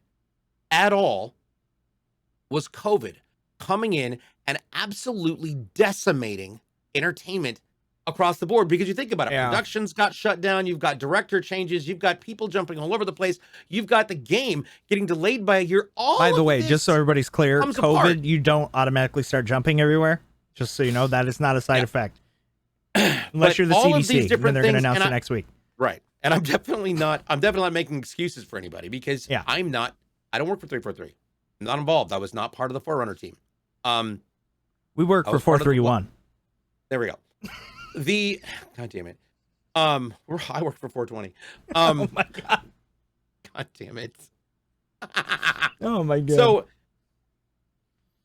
at all was COVID coming in and absolutely decimating entertainment across the board. Because you think about it, Yeah. productions got shut down, you've got director changes, you've got people jumping all over the place, you've got the game getting delayed by a year. By the way, just so everybody's clear, comes COVID, apart. you don't automatically start jumping everywhere. Just so you know, that is not a side effect. Unless you're the all of these CDC, then different they're going to things, announce and it next week. Right. And I'm definitely not making excuses for anybody because Yeah. I don't work for 343. I'm not involved. I was not part of the Forerunner team. We work I for was part of the- 431. There we go. God damn it. I work for 420. Oh my god. God damn it. Oh my god. So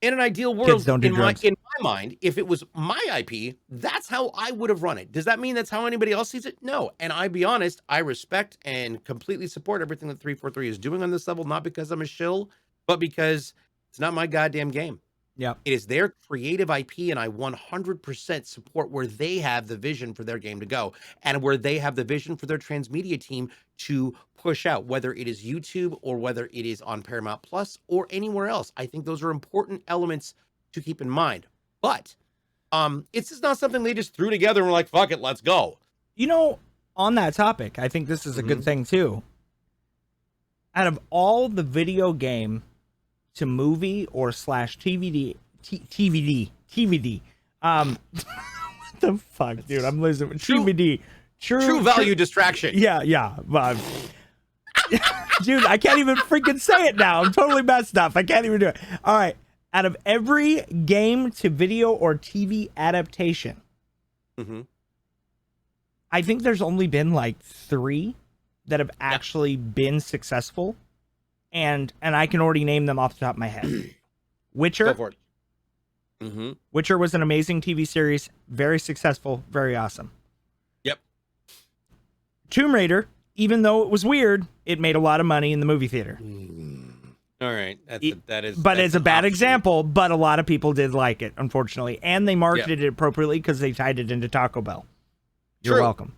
in an ideal world, Kids don't do in drugs. my mind, if it was my IP, that's how I would have run it. Does that mean that's how anybody else sees it? No. And I be honest, I respect and completely support everything that 343 is doing on this level, not because I'm a shill, but because it's not my goddamn game. Yep. It is their creative IP, and I 100% support where they have the vision for their game to go and where they have the vision for their transmedia team to push out, whether it is YouTube or whether it is on Paramount Plus or anywhere else. I think those are important elements to keep in mind. But it's just not something they just threw together and were like, fuck it, let's go. You know, on that topic, I think this is a good thing too. Out of all the video game to movie or slash TVD, what the fuck, dude? I'm losing it. TVD. True value distraction. Yeah. Dude, I can't even freaking say it now. I'm totally messed up. I can't even do it. All right. Out of every game to video or TV adaptation, I think there's only been like 3 that have actually been successful. And I can already name them off the top of my head. Witcher. Go for it. Witcher was an amazing TV series. Very successful. Very awesome. Yep. Tomb Raider, even though it was weird, it made a lot of money in the movie theater. All right, that is. But that's it's a an bad option. example. But a lot of people did like it, unfortunately, and they marketed it appropriately because they tied it into Taco Bell. You're True. welcome.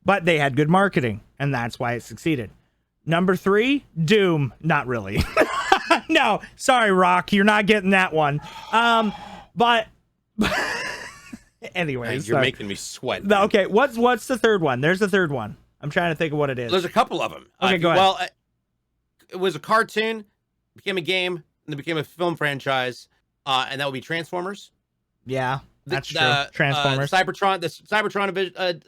But they had good marketing, and that's why it succeeded. Number 3, Doom. Not really. No, sorry, Rock, you're not getting that one. But anyways, you're making me sweat. Okay, what's the third one? There's the third one. I'm trying to think of what it is. There's a couple of them. Okay, go ahead. Well, it was a cartoon, became a game, and it became a film franchise, and that would be Transformers. Yeah, that's true. Transformers. The Cybertron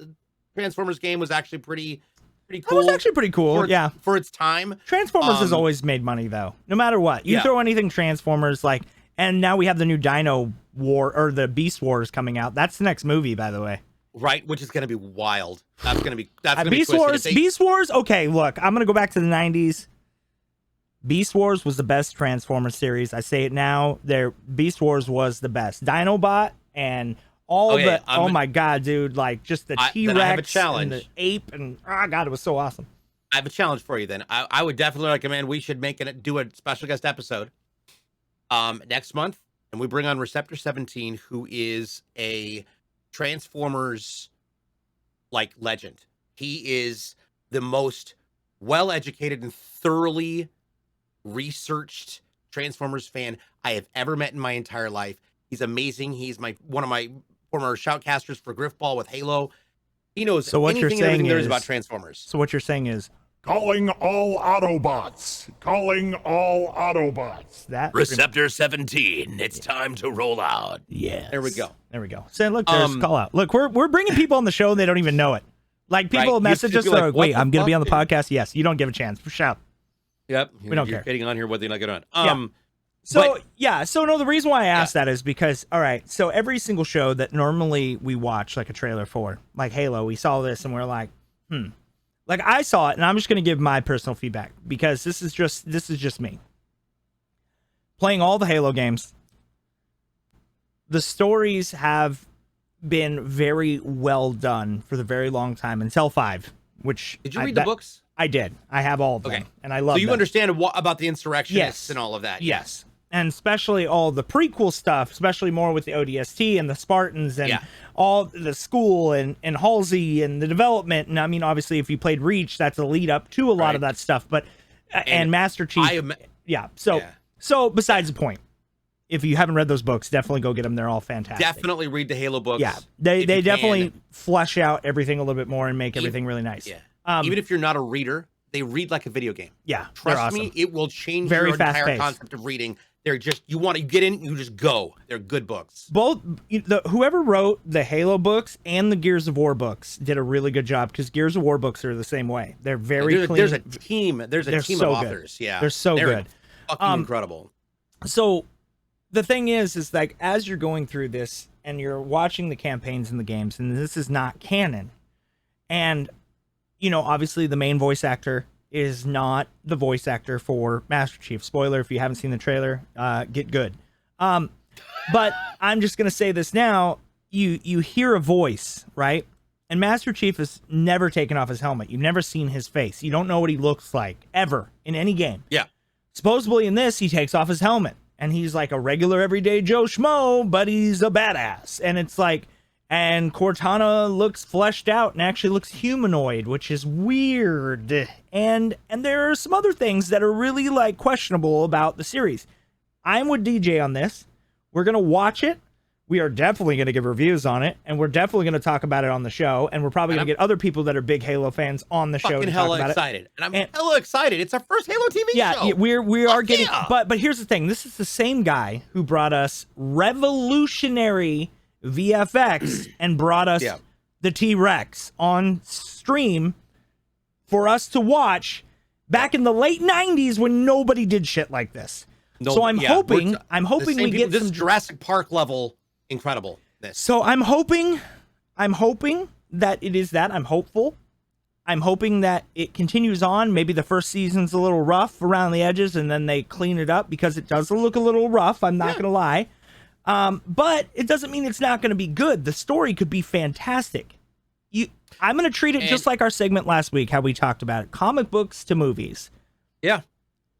Transformers game was actually pretty cool. It was actually pretty cool. For its time. Transformers has always made money though. No matter what, you throw anything Transformers and now we have the new Dino War or the Beast Wars coming out. That's the next movie, by the way. Right, which is going to be wild. That's going to be Beast Wars. Beast Wars. Okay, look, I'm gonna go back to the '90s. Beast Wars was the best Transformers series. I say it now. Beast Wars was the best. Dinobot and all oh my god, dude! Just the T-Rex and the ape and god, it was so awesome. I have a challenge for you. Then I would definitely recommend we should do a special guest episode next month, and we bring on Receptor 17, who is a Transformers legend. He is the most well-educated and thoroughly researched Transformers fan I have ever met in my entire life. He's amazing. He's one of my former shoutcasters for Griffball with Halo. He knows anything and everything there is about Transformers. So what you're saying is calling all Autobots. Calling all Autobots. That Receptor 17. It's time to roll out. Yes. There we go. So look, there's call out. Look, we're bringing people on the show and they don't even know it. People message us. They're wait, I'm going to be on the podcast. Yes, you don't give a chance. Shout. Yep. We don't care. Getting on here whether you're not getting on. So the reason why I asked that is because, all right, so every single show that normally we watch a trailer for, like Halo, we saw this and we're like, I saw it, and I'm just going to give my personal feedback because this is just me. Playing all the Halo games, the stories have been very well done for the very long time until 5, which did you read the books? I did. I have all of them, and I love them. So you understand about the insurrectionists and all of that? Yes. And especially all the prequel stuff, especially more with the ODST and the Spartans and all the school and Halsey and the development. And I mean, obviously, if you played Reach, that's a lead up to a lot of that stuff. But and Master Chief, So besides the point, if you haven't read those books, definitely go get them. They're all fantastic. Definitely read the Halo books. Yeah, they definitely flesh out everything a little bit more and make everything really nice. Yeah. Even if you're not a reader, they read like a video game. Yeah, trust me, it will change your entire concept of reading. They're just you get in, you just go. They're good books. Both whoever wrote the Halo books and the Gears of War books did a really good job because Gears of War books are the same way. They're very clean. There's a team. There's a team of authors. Yeah, they're so good. Fucking incredible. So the thing is as you're going through this and you're watching the campaigns in the games, and this is not canon, and obviously the main voice actor is not the voice actor for Master Chief. Spoiler, if you haven't seen the trailer, get good. But I'm just going to say this now. You hear a voice, right? And Master Chief has never taken off his helmet. You've never seen his face. You don't know what he looks like, ever, in any game. Yeah. Supposedly in this, he takes off his helmet. And he's like a regular everyday Joe Schmo, but he's a badass. And it's and Cortana looks fleshed out and actually looks humanoid, which is weird. And there are some other things that are really questionable about the series. I'm with DJ on this. We're going to watch it. We are definitely going to give reviews on it, and we're definitely going to talk about it on the show, and we're probably going to get other people that are big Halo fans on the show to talk about it. And I'm hella excited. It's our first Halo TV show. Yeah, we are getting but here's the thing. This is the same guy who brought us revolutionary VFX and brought us the T-Rex on stream for us to watch back in the late 90s when nobody did shit like this. So I'm hoping we get this Jurassic Park level incredible. So I'm hoping that it is that. I'm hopeful. I'm hoping that it continues on. Maybe the first season's a little rough around the edges and then they clean it up because it does look a little rough. I'm not going to lie. But it doesn't mean it's not going to be good. The story could be fantastic. I'm going to treat it just like our segment last week, how we talked about it. Comic books to movies. Yeah.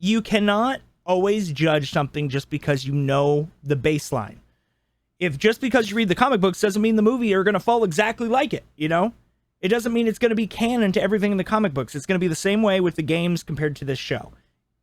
You cannot always judge something just because you know the baseline. If just because you read the comic books doesn't mean the movie are going to fall exactly like it, you know? It doesn't mean it's going to be canon to everything in the comic books. It's going to be the same way with the games compared to this show.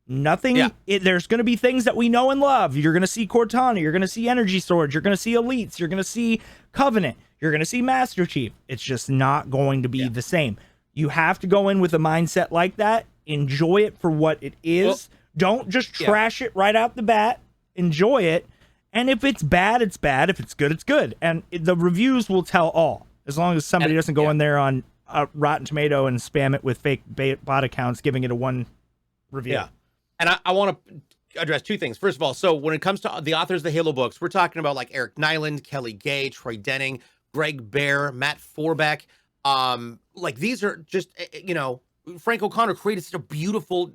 Nothing, there's going to be things that we know and love. You're going to see Cortana, you're going to see Energy Swords, you're going to see Elites, you're going to see Covenant, you're going to see Master Chief. It's just not going to be the same. You have to go in with a mindset like that, enjoy it for what it is. Well, don't just trash it right out the bat. Enjoy it. And if it's bad, it's bad. If it's good, it's good. And the reviews will tell all. As long as somebody doesn't go in there on Rotten Tomato and spam it with fake bot accounts, giving it a 1 review. Yeah. And I want to address 2 things. First of all, so when it comes to the authors of the Halo books, we're talking about like Eric Nyland, Kelly Gay, Troy Denning, Greg Bear, Matt Forbeck. Like these are just, you know, Frank O'Connor created such a beautiful,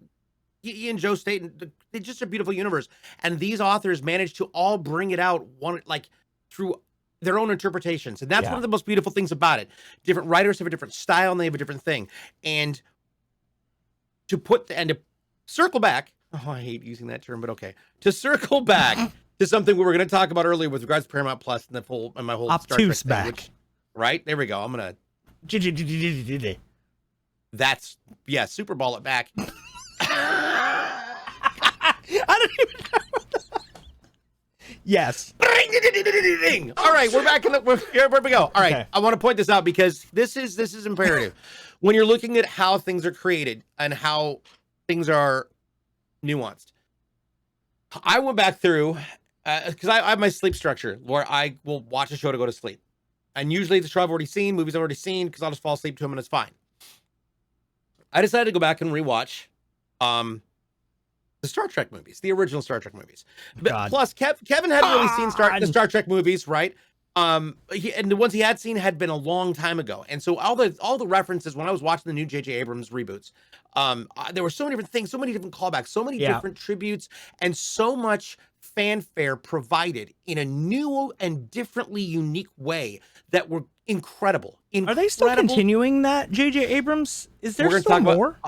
Ian Joe Staten, it's just a beautiful universe. And these authors managed to all bring it out through their own interpretations. And that's one of the most beautiful things about it. Different writers have a different style and they have a different thing. And to circle back, I hate using that term, but okay. To circle back to something we were going to talk about earlier with regards to Paramount Plus and my whole Obtuse Star Trek thing, back. Right? There we go. I'm going to... That's, Super Ball it back. I don't even know. Yes. All right, we're back here we go. All right, okay. I want to point this out because this is imperative. When you're looking at how things are created and how things are nuanced. I went back through because I have my sleep structure where I will watch a show to go to sleep. And usually the show I've already seen, movies I've already seen, because I'll just fall asleep to them and it's fine. I decided to go back and rewatch the Star Trek movies, the original Star Trek movies. But plus, Kevin hadn't really seen the Star Trek movies, right? And the ones he had seen had been a long time ago. And so all the references, when I was watching the new J.J. Abrams reboots, there were so many different things, so many different callbacks, so many different tributes, and so much fanfare provided in a new and differently unique way that were incredible. Are they still continuing that, J.J. Abrams? Is there still more?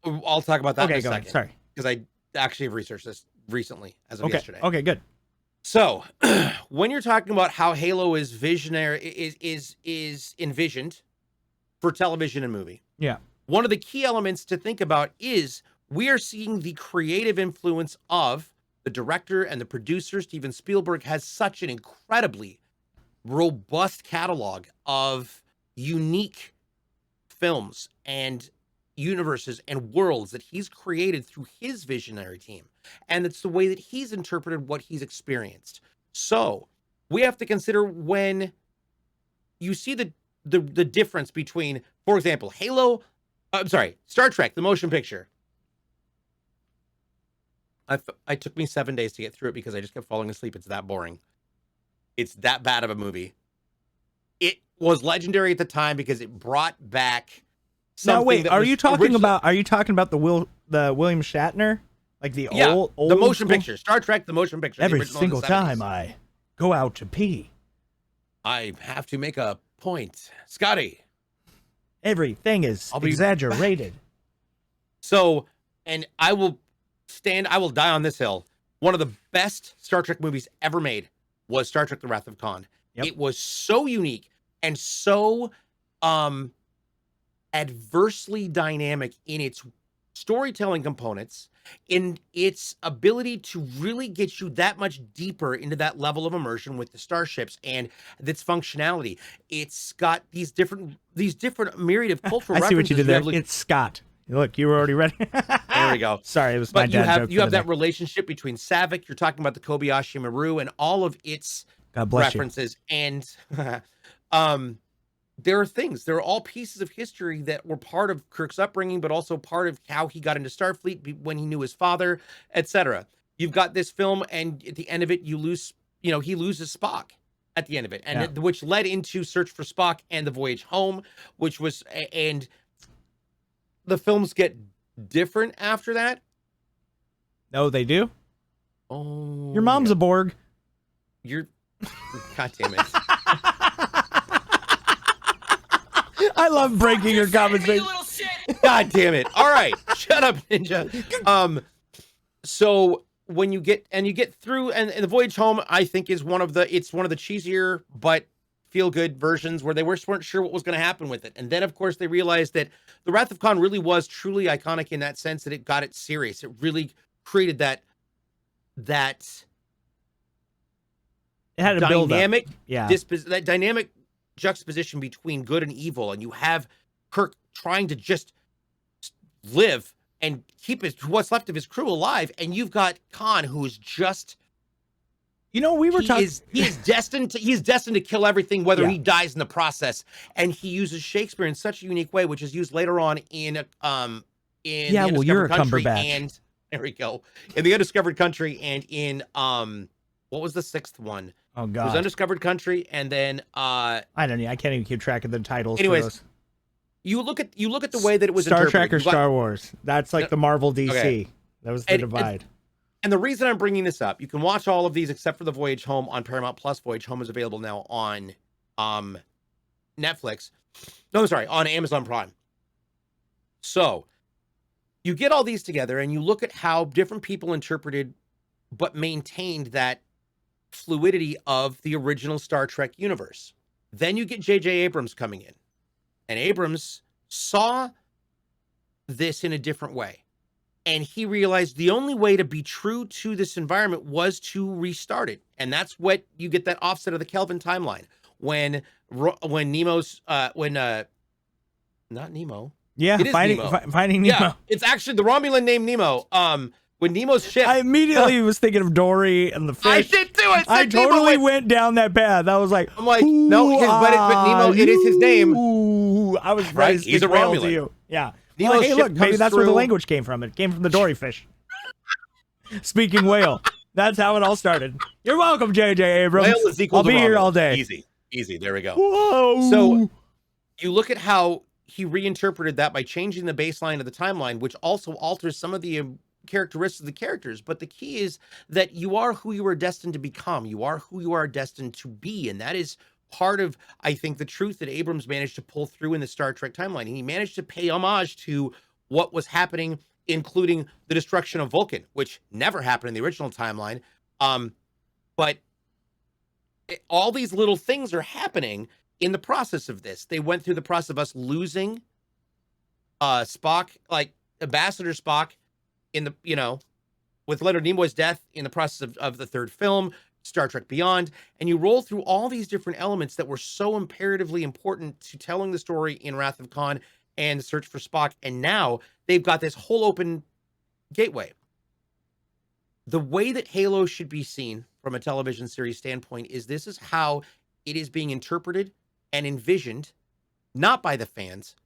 I'll talk about that in a second. Sorry. Because I actually have researched this recently, as of yesterday. Okay, good. So, when you're talking about how Halo is envisioned for television and movie, one of the key elements to think about is we are seeing the creative influence of the director and the producer. Steven Spielberg has such an incredibly robust catalog of unique films and universes and worlds that he's created through his visionary team. And it's the way that he's interpreted what he's experienced. So we have to consider when you see the difference between, for example, Star Trek, the motion picture. It took me 7 days to get through it because I just kept falling asleep. It's that boring. It's that bad of a movie. It was legendary at the time because it brought back something. Now wait, are you talking about the William Shatner? Like the old the motion picture, Star Trek, the motion picture. Every single time I go out to pee, I have to make a point, Scotty. Everything is exaggerated. So, and I will die on this hill. One of the best Star Trek movies ever made was Star Trek: The Wrath of Khan. Yep. It was so unique and so adversely dynamic in its storytelling components, in its ability to really get you that much deeper into that level of immersion with the starships and its functionality. It's got these different myriad of cultural references. I see what you did there. It's Scott. Look, you were already ready. There we go. Sorry, it was my dad joke. You have that relationship between Savick. You're talking about the Kobayashi Maru and all of its references. You. And there are all pieces of history that were part of Kirk's upbringing, but also part of how he got into Starfleet when he knew his father, etc. You've got this film, and at the end of it, he loses Spock at the end of it, and which led into Search for Spock and The Voyage Home, and the films get different after that. No, they do. Oh, your mom's a Borg. God damn it. I love breaking your conversation. God damn it. All right. Shut up, Ninja. So when you get through, and the Voyage Home, I think is one of the cheesier but feel good versions where they weren't sure what was going to happen with it. And then of course they realized that the Wrath of Khan really was truly iconic in that sense that it got it serious. It really created that it had a dynamic, that dynamic juxtaposition between good and evil, and you have Kirk trying to just live and keep what's left of his crew alive, and you've got Khan, who is just, we were talking. He is destined to kill everything, whether he dies in the process. And he uses Shakespeare in such a unique way, which is used later on in you're a Cumberbatch. And there we go, in the Undiscovered Country, and in what was the sixth one? Oh God, it was Undiscovered Country, and then I don't know. I can't even keep track of the titles. Anyways. You look at the way that it was Star interpreted. Trek or Star Wars. That's like the Marvel DC. Okay. That was the divide. And the reason I'm bringing this up, you can watch all of these except for the Voyage Home on Paramount Plus. Voyage Home is available now on Netflix. No, sorry, on Amazon Prime. So you get all these together and you look at how different people interpreted but maintained that fluidity of the original Star Trek universe. Then you get J.J. Abrams coming in. And Abrams saw this in a different way. And he realized the only way to be true to this environment was to restart it. And that's what you get, that offset of the Kelvin timeline. When Nemo's, not Nemo. Yeah, finding Nemo. Yeah, it's actually the Romulan named Nemo. When Nemo's ship. I immediately was thinking of Dory and the fish. I did too. I totally went down that path. I was like, I'm like, no, but Nemo, it is his name. I was ready to he's a Romulan. to you. Yeah. Nemo's like, hey, look, maybe that's where the through... language came from. It came from the Dory fish. Speaking whale. That's how it all started. You're welcome, J.J. Abrams. Whale is equal I'll to be here Romulan. all day. Easy. There we go. Whoa. So you look at how he reinterpreted that by changing the baseline of the timeline, which also alters some of the characteristics of the characters. But the key is that you are who you are destined to become. You are who you are destined to be. And that is part of, I think, the truth that Abrams managed to pull through in the Star Trek timeline. He managed to pay homage to what was happening, including the destruction of Vulcan, which never happened in the original timeline. But all these little things are happening in the process of this. They went through the process of us losing Spock, like Ambassador Spock, in the, with Leonard Nimoy's death in the process of the third film, Star Trek Beyond, and you roll through all these different elements that were so imperatively important to telling the story in Wrath of Khan and the Search for Spock, and now they've got this whole open gateway. The way that Halo should be seen from a television series standpoint is this is how it is being interpreted and envisioned, not by the fans,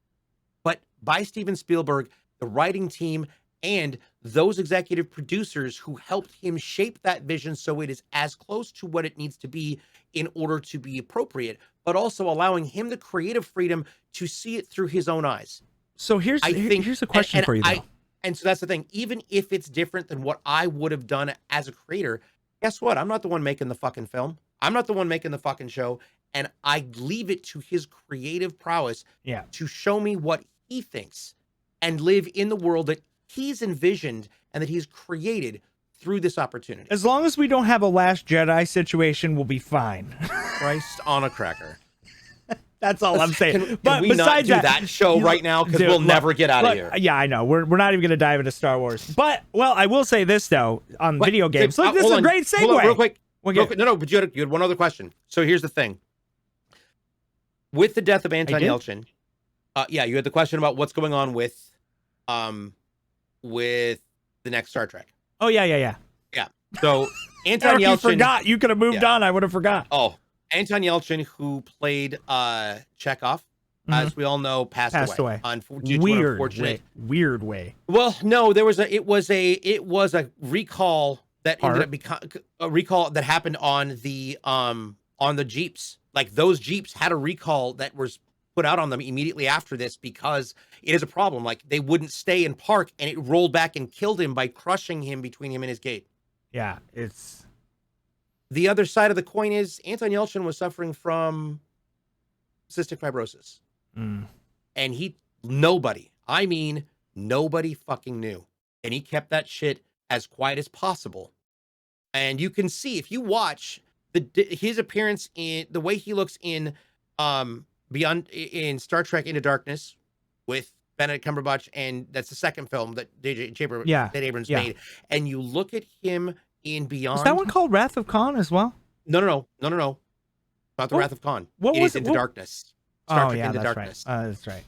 but by Steven Spielberg, the writing team, and those executive producers who helped him shape that vision so it is as close to what it needs to be in order to be appropriate, but also allowing him the creative freedom to see it through his own eyes. So here's a question for you, though. And so that's the thing. Even if it's different than what I would have done as a creator, guess what? I'm not the one making the fucking film. I'm not the one making the fucking show. And I leave it to his creative prowess to show me what he thinks and live in the world that he's envisioned and that he's created through this opportunity. As long as we don't have a Last Jedi situation, we'll be fine. Christ on a cracker. That's all I'm saying. But we not do that show right now because we'll never get out of here. Yeah, I know. We're not even going to dive into Star Wars. But, well, I will say this, though, on video games. Look, this is a great segue. Hold on, real quick. No, but you had one other question. So here's the thing. With the death of Anton Yelchin, you had the question about what's going on with the next Star Trek. Oh, yeah. Yeah. So Anton Yelchin. You forgot. You could have moved on. I would have forgot. Oh, Anton Yelchin, who played Chekhov, as we all know, passed away. Weird way. Well, no, it was a recall that ended up becoming a recall that happened on the Jeeps. Like those Jeeps had a recall that was put out on them immediately after this because it is a problem. Like they wouldn't stay in park, and it rolled back and killed him by crushing him between him and his gate. Yeah, it's. The other side of the coin is Anton Yelchin was suffering from cystic fibrosis. And nobody fucking knew. And he kept that shit as quiet as possible And you can see if you watch his appearance in the way he looks in in Star Trek Into Darkness with Benedict Cumberbatch, and that's the second film that that Abrams made. And you look at him in Beyond. Is that one called Wrath of Khan as well? No. Not the Wrath of Khan. What was Into Darkness. Star Trek Into Darkness. Right. That's right.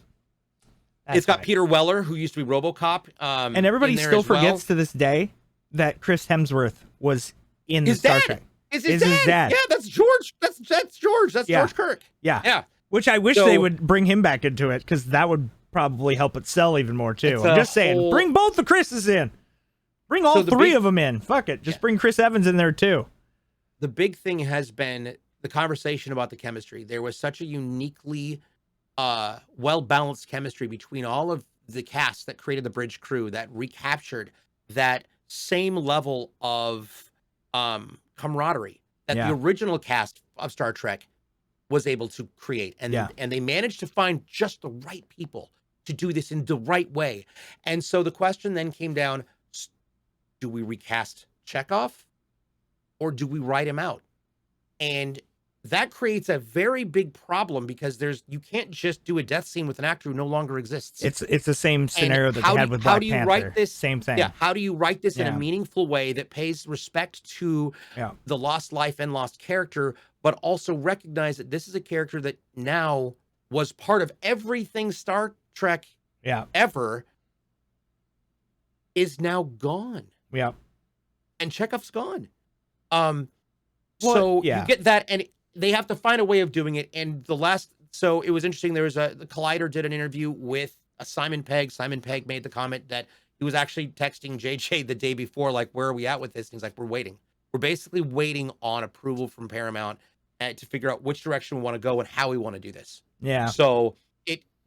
It's got Peter Weller, who used to be RoboCop. And everybody still forgets to this day that Chris Hemsworth was in the Star Trek. Is his dad? Yeah, that's George. That's George. That's George Kirk. Yeah. Which I wish they would bring him back into it, because that would probably help it sell even more too. I'm just saying, bring both the Chris's in. Bring all three of them in. Fuck it. Just bring Chris Evans in there too. The big thing has been the conversation about the chemistry. There was such a uniquely well-balanced chemistry between all of the cast that created the bridge crew that recaptured that same level of camaraderie that the original cast of Star Trek was able to create. And they managed to find just the right people to do this in the right way. And so the question then came down, do we recast Chekhov or do we write him out? And that creates a very big problem, because you can't just do a death scene with an actor who no longer exists. It's the same scenario that they had with Black Panther. How do you write this? Same thing. Yeah. How do you write this in a meaningful way that pays respect to the lost life and lost character, but also recognize that this is a character that now was part of everything Star Trek ever, is now gone. Yeah. And Chekhov's gone. So you get that, and they have to find a way of doing it. And so it was interesting. There was the Collider did an interview with Simon Pegg. Simon Pegg made the comment that he was actually texting JJ the day before, like, where are we at with this? And he's like, we're waiting. We're basically waiting on approval from Paramount to figure out which direction we want to go and how we want to do this. Yeah. So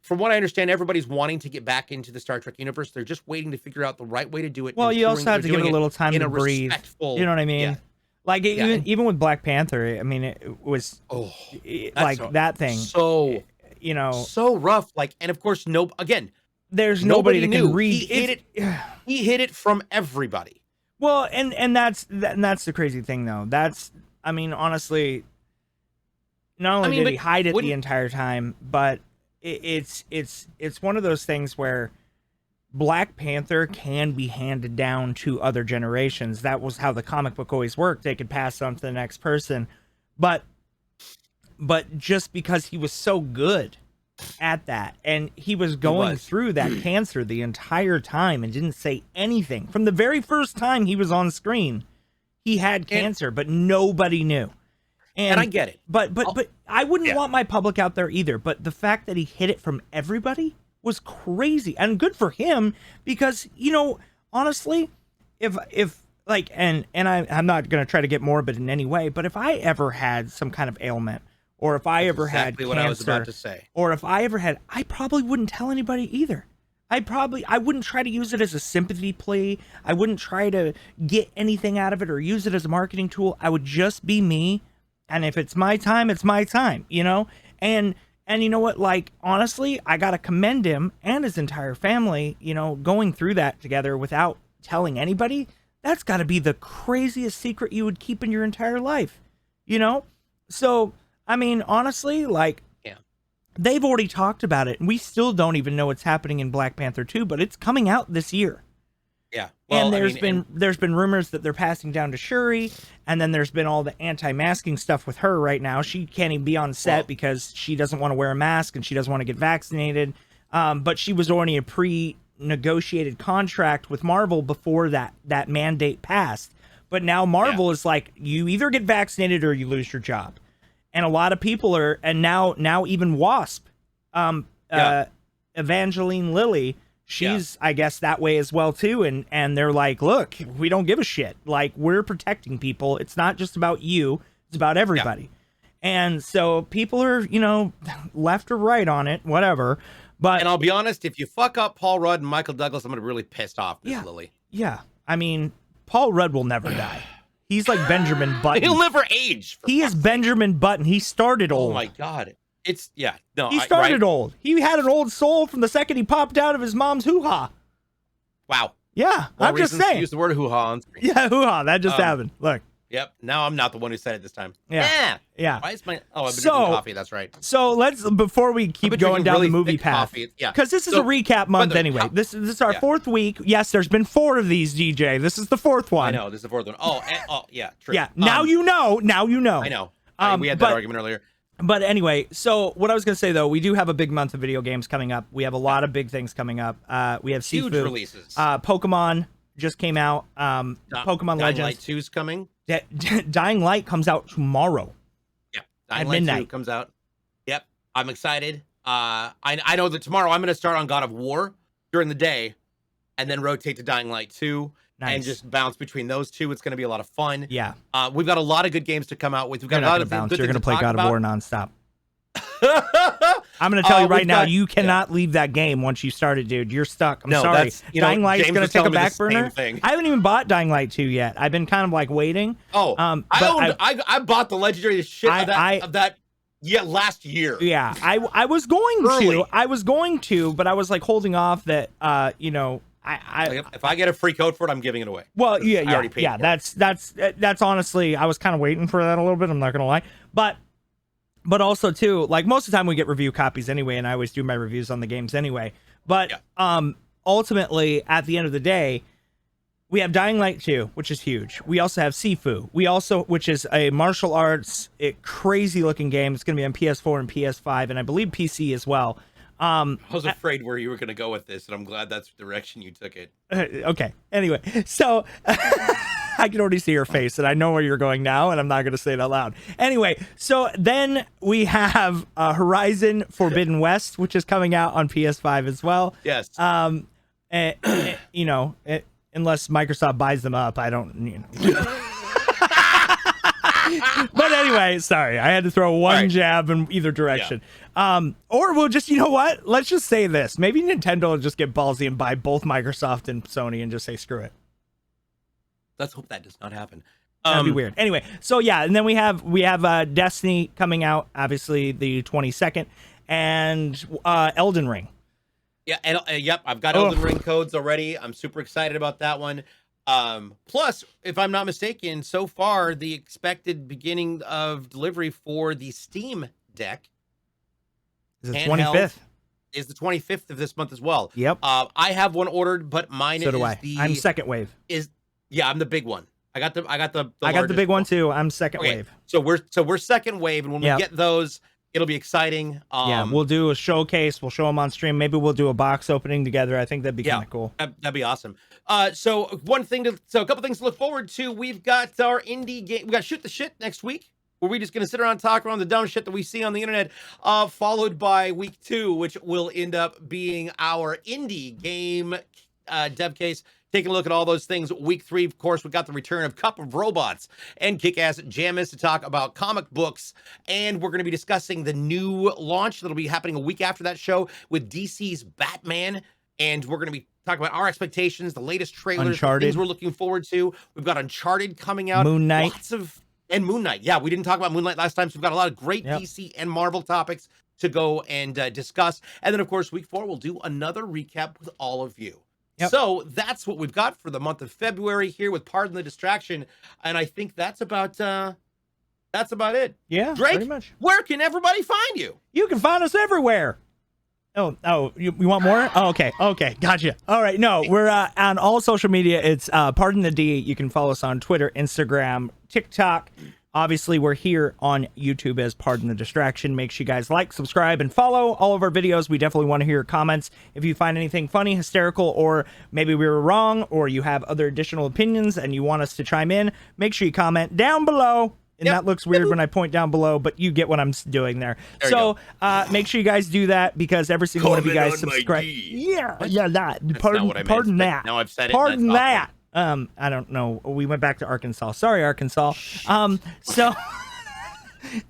from what I understand, everybody's wanting to get back into the Star Trek universe. They're just waiting to figure out the right way to do it. Well, you also have to give it a little time to breathe. You know what I mean? Yeah. Like even with Black Panther, I mean, it was that thing. So so rough. Like, and of course, there's nobody that can read. He hid it from everybody. Well, and that's the crazy thing, though. I mean, honestly, not only did he hide it the entire time, but it's one of those things where Black Panther can be handed down to other generations. That was how the comic book always worked. They could pass on to the next person. But just because he was so good at that, and he was going through that cancer the entire time and didn't say anything. From the very first time he was on screen, he had cancer, but nobody knew. And I get it. But I wouldn't want my public out there either. But the fact that he hid it from everybody was crazy, and good for him, because honestly, if like, and I'm not gonna try to get morbid in any way, but if I ever had some kind of ailment, or if I ever had cancer, what I was about to say, or if I ever had, I probably wouldn't tell anybody either. I wouldn't try to use it as a sympathy plea. I wouldn't try to get anything out of it or use it as a marketing tool. I would just be me, and if it's my time, it's my time, And you know what? Like, honestly, I got to commend him and his entire family, going through that together without telling anybody. That's got to be the craziest secret you would keep in your entire life, So, I mean, honestly, like, they've already talked about it, and we still don't even know what's happening in Black Panther 2, but it's coming out this year. Yeah. Well, and there's been rumors that they're passing down to Shuri, and then there's been all the anti-masking stuff with her right now. She can't even be on set because she doesn't want to wear a mask and she doesn't want to get vaccinated. But she was already a pre-negotiated contract with Marvel before that mandate passed. But now Marvel is like, you either get vaccinated or you lose your job. And a lot of people are, and now even Wasp, Evangeline Lilly, she's, I guess, that way as well, too. And they're like, look, we don't give a shit. Like, we're protecting people. It's not just about you. It's about everybody. And so people are, left or right on it, whatever. But and I'll be honest, if you fuck up Paul Rudd and Michael Douglas, I'm going to be really pissed off, Miss Lily. Yeah. I mean, Paul Rudd will never die. He's like Benjamin Button. He'll never age. He is Benjamin Button. He started old. Oh, my God. He started old. He had an old soul from the second he popped out of his mom's hoo-ha. Wow. Yeah, I'm just saying. Use the word hoo-ha on screen. Yeah, hoo-ha. That just happened. Look. Yep. Now I'm not the one who said it this time. Yeah. Yeah. Why is my? Oh, I've been drinking coffee. That's right. So let's before we keep going down really the movie thick path, coffee. Yeah. because this is a recap month anyway. This is our 4th week. Yes, there's been 4 of these, DJ. This is the 4th one. I know. This is the 4th one. Oh, yeah. True. Yeah. Now you know. Now you know. I know. We had that argument earlier. But anyway, so what I was going to say, though, we do have a big month of video games coming up. We have a lot of big things coming up. We have huge Sifu. releases. Pokemon just came out. Pokemon Legends. Dying Light 2's coming. Dying Light comes out tomorrow. Yeah. Dying Light 2 comes out. Yep. I'm excited. I know that tomorrow I'm going to start on God of War during the day and then rotate to Dying Light 2. Nice. And just bounce between those two. It's going to be a lot of fun. Yeah. We've got a lot of good games to come out with. We've got You're a lot not of gonna bounce. good You're things going to to play talk God of War about. nonstop. I'm going to tell you right now, you cannot yeah. leave that game once you start it, dude. You're stuck. I'm No, sorry. that's- you know, Dying Light's James going was to take a telling me the back burner. same thing. I haven't even bought Dying Light 2 yet. I've been kind of like waiting. Oh, but I bought the legendary shit of that last year. Yeah, I was going Early. to. I was going to, but I was like holding off that Like, if I get a free code for it, I'm giving it away. Well, I already paid for it. That's honestly, I was kind of waiting for that a little bit. I'm not gonna lie, but also too, like most of the time we get review copies anyway, and I always do my reviews on the games anyway. But ultimately, at the end of the day, we have Dying Light 2, which is huge. We also have Sifu. Which is a martial arts, crazy looking game. It's gonna be on PS4 and PS5, and I believe PC as well. I was afraid where you were going to go with this, and I'm glad that's the direction you took it. Okay. Anyway, so I can already see your face, and I know where you're going now, and I'm not going to say it out loud. Anyway, so then we have Horizon Forbidden West, which is coming out on PS5 as well. Yes. Unless Microsoft buys them up, I don't. But anyway, sorry, I had to throw one jab in either direction. Yeah. Or we'll just, you know what? Let's just say this. Maybe Nintendo will just get ballsy and buy both Microsoft and Sony and just say screw it. Let's hope that does not happen. That'd be weird. Anyway, so yeah, and then we have Destiny coming out, obviously the 22nd, and Elden Ring. Yeah, and yep, I've got Elden Ring codes already. I'm super excited about that one. Plus, if I'm not mistaken, so far the expected beginning of delivery for the Steam Deck is the 25th. Is the 25th of this month as well. Yep. I have one ordered, but mine so do I. I'm second wave. I'm the big one. I got the I got the big one too. I'm second wave. So we're second wave, and when we get those, it'll be exciting. Yeah, we'll do a showcase. We'll show them on stream. Maybe we'll do a box opening together. I think that'd be kind of cool. That'd be awesome. So a couple things to look forward to. We've got our indie game. We got Shoot the Shit next week, where we're just gonna sit around and talk around the dumb shit that we see on the internet. Followed by week 2, which will end up being our indie game dev case. Taking a look at all those things. Week 3, of course, we got the return of Cup of Robots and Kick-Ass Jamis to talk about comic books. And we're going to be discussing the new launch that'll be happening a week after that show with DC's Batman. And we're going to be talking about our expectations, the latest trailers, Uncharted. things we're looking forward to. We've got Uncharted coming out. Moon Knight. And Moon Knight. Yeah, we didn't talk about Moon Knight last time, so we've got a lot of great DC and Marvel topics to go and discuss. And then, of course, week 4, we'll do another recap with all of you. Yep. So that's what we've got for the month of February here with Pardon the Distraction, and I think that's about it. Yeah, Drake, pretty much. Where can everybody find you? You can find us everywhere. Oh, you want more? Oh, okay, gotcha. All right, no, we're on all social media. It's Pardon the D. You can follow us on Twitter, Instagram, TikTok. Obviously, we're here on YouTube as Pardon the Distraction. Make sure you guys like, subscribe, and follow all of our videos. We definitely want to hear your comments. If you find anything funny, hysterical, or maybe we were wrong, or you have other additional opinions and you want us to chime in, make sure you comment down below. And that looks weird when I point down below, but you get what I'm doing there. So make sure you guys do that, because every single one of you guys subscribe. Pardon that. Now I've said it. Pardon that. I don't know. We went back to Arkansas. Sorry, Arkansas. So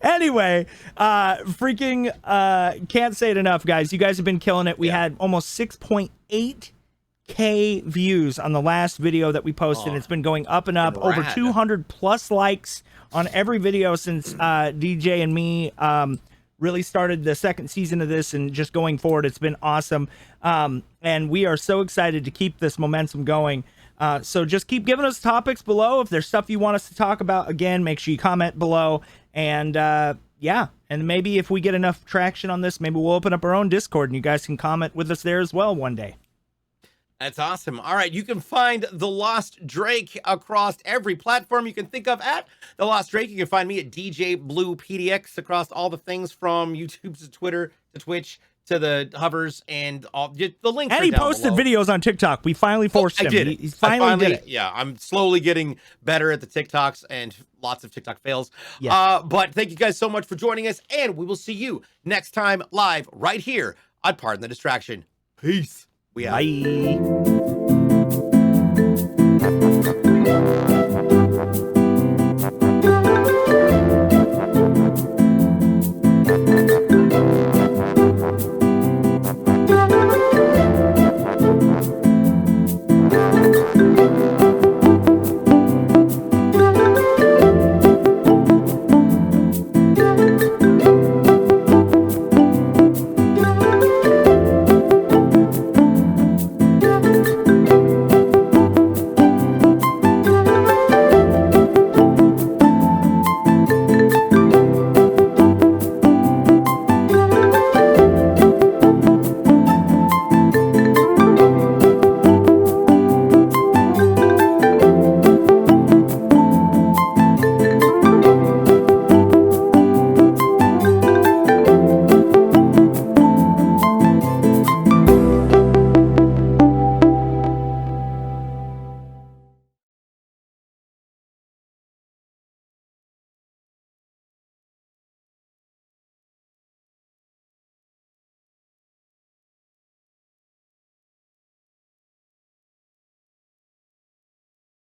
anyway, can't say it enough, guys. You guys have been killing it. We had almost 6.8K views on the last video that we posted. It's been going up and up. Over 200 plus likes on every video since DJ and me really started the second season of this, and just going forward, it's been awesome. And we are so excited to keep this momentum going. So just keep giving us topics below. If there's stuff you want us to talk about, again, make sure you comment below. And yeah, and maybe if we get enough traction on this, maybe we'll open up our own Discord and you guys can comment with us there as well one day. That's awesome. All right, you can find The Lost Drake across every platform you can think of at The Lost Drake. You can find me at DJBluePDX across all the things from YouTube to Twitter to Twitch to the hovers and all the links. And he posted videos on TikTok. We finally forced him. I did He finally did it. Yeah, I'm slowly getting better at the TikToks and lots of TikTok fails. Yeah. But thank you guys so much for joining us, and we will see you next time live right here on Pardon the Distraction. Peace. We out. Bye.